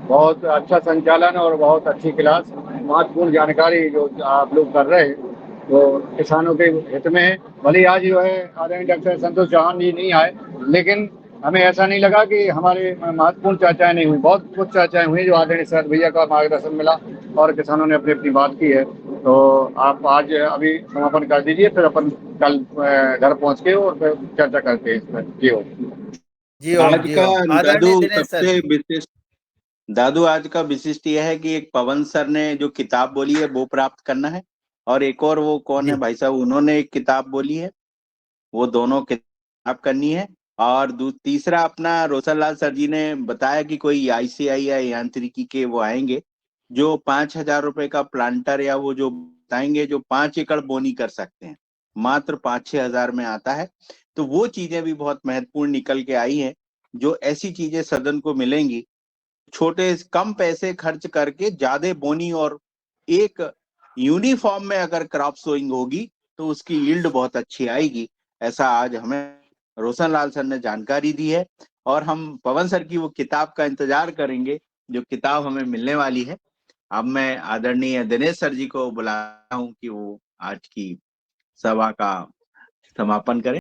बहुत अच्छा संचालन और बहुत अच्छी क्लास, महत्वपूर्ण जानकारी जो आप लोग कर रहे हैं वो किसानों के हित में है। भले आज जो है आदरणीय डॉक्टर संतोष चौहान जी नहीं आए, लेकिन हमें ऐसा नहीं लगा कि हमारे महत्वपूर्ण चर्चाएं नहीं हुई। बहुत कुछ चर्चाएं हुई जो आदरणीय सर भैया का मार्गदर्शन मिला और किसानों ने अपनी अपनी बात की है। तो आप आज अभी समापन कर दीजिए, फिर अपन कल घर पहुंच के और फिर चर्चा करते हैं इस पर। जी हो जी ओम, आज जी का ओम। आदरणीय दिनेश सर सबसे जी। विशिष्ट आज का विशिष्ट यह है कि एक पवन सर ने जो किताब बोली है वो प्राप्त करना है, और एक और वो कौन है जी भाई साहब, उन्होंने एक किताब बोली है, वो दोनों किताब करनी है। और तीसरा अपना रोशन लाल सर जी ने बताया कि कोई ICI या यांत्रिकी के वो आएंगे जो 5,000 रुपए का प्लांटर, या वो जो बताएंगे जो 5 एकड़ बोनी कर सकते हैं, मात्र 5-6 हजार में आता है। तो वो चीजें भी बहुत महत्वपूर्ण निकल के आई हैं। जो ऐसी चीजें सदन को मिलेंगी, छोटे कम पैसे खर्च करके ज्यादा बोनी और एक यूनिफॉर्म में अगर क्रॉप सोइंग होगी तो उसकी यील्ड बहुत अच्छी आएगी। ऐसा आज हमें रोशन लाल सर ने जानकारी दी है और हम पवन सर की वो किताब का इंतजार करेंगे जो किताब हमें मिलने वाली है। अब मैं आदरणीय दिनेश सर जी को बुलाता हूं कि वो आज की सभा का समापन करें।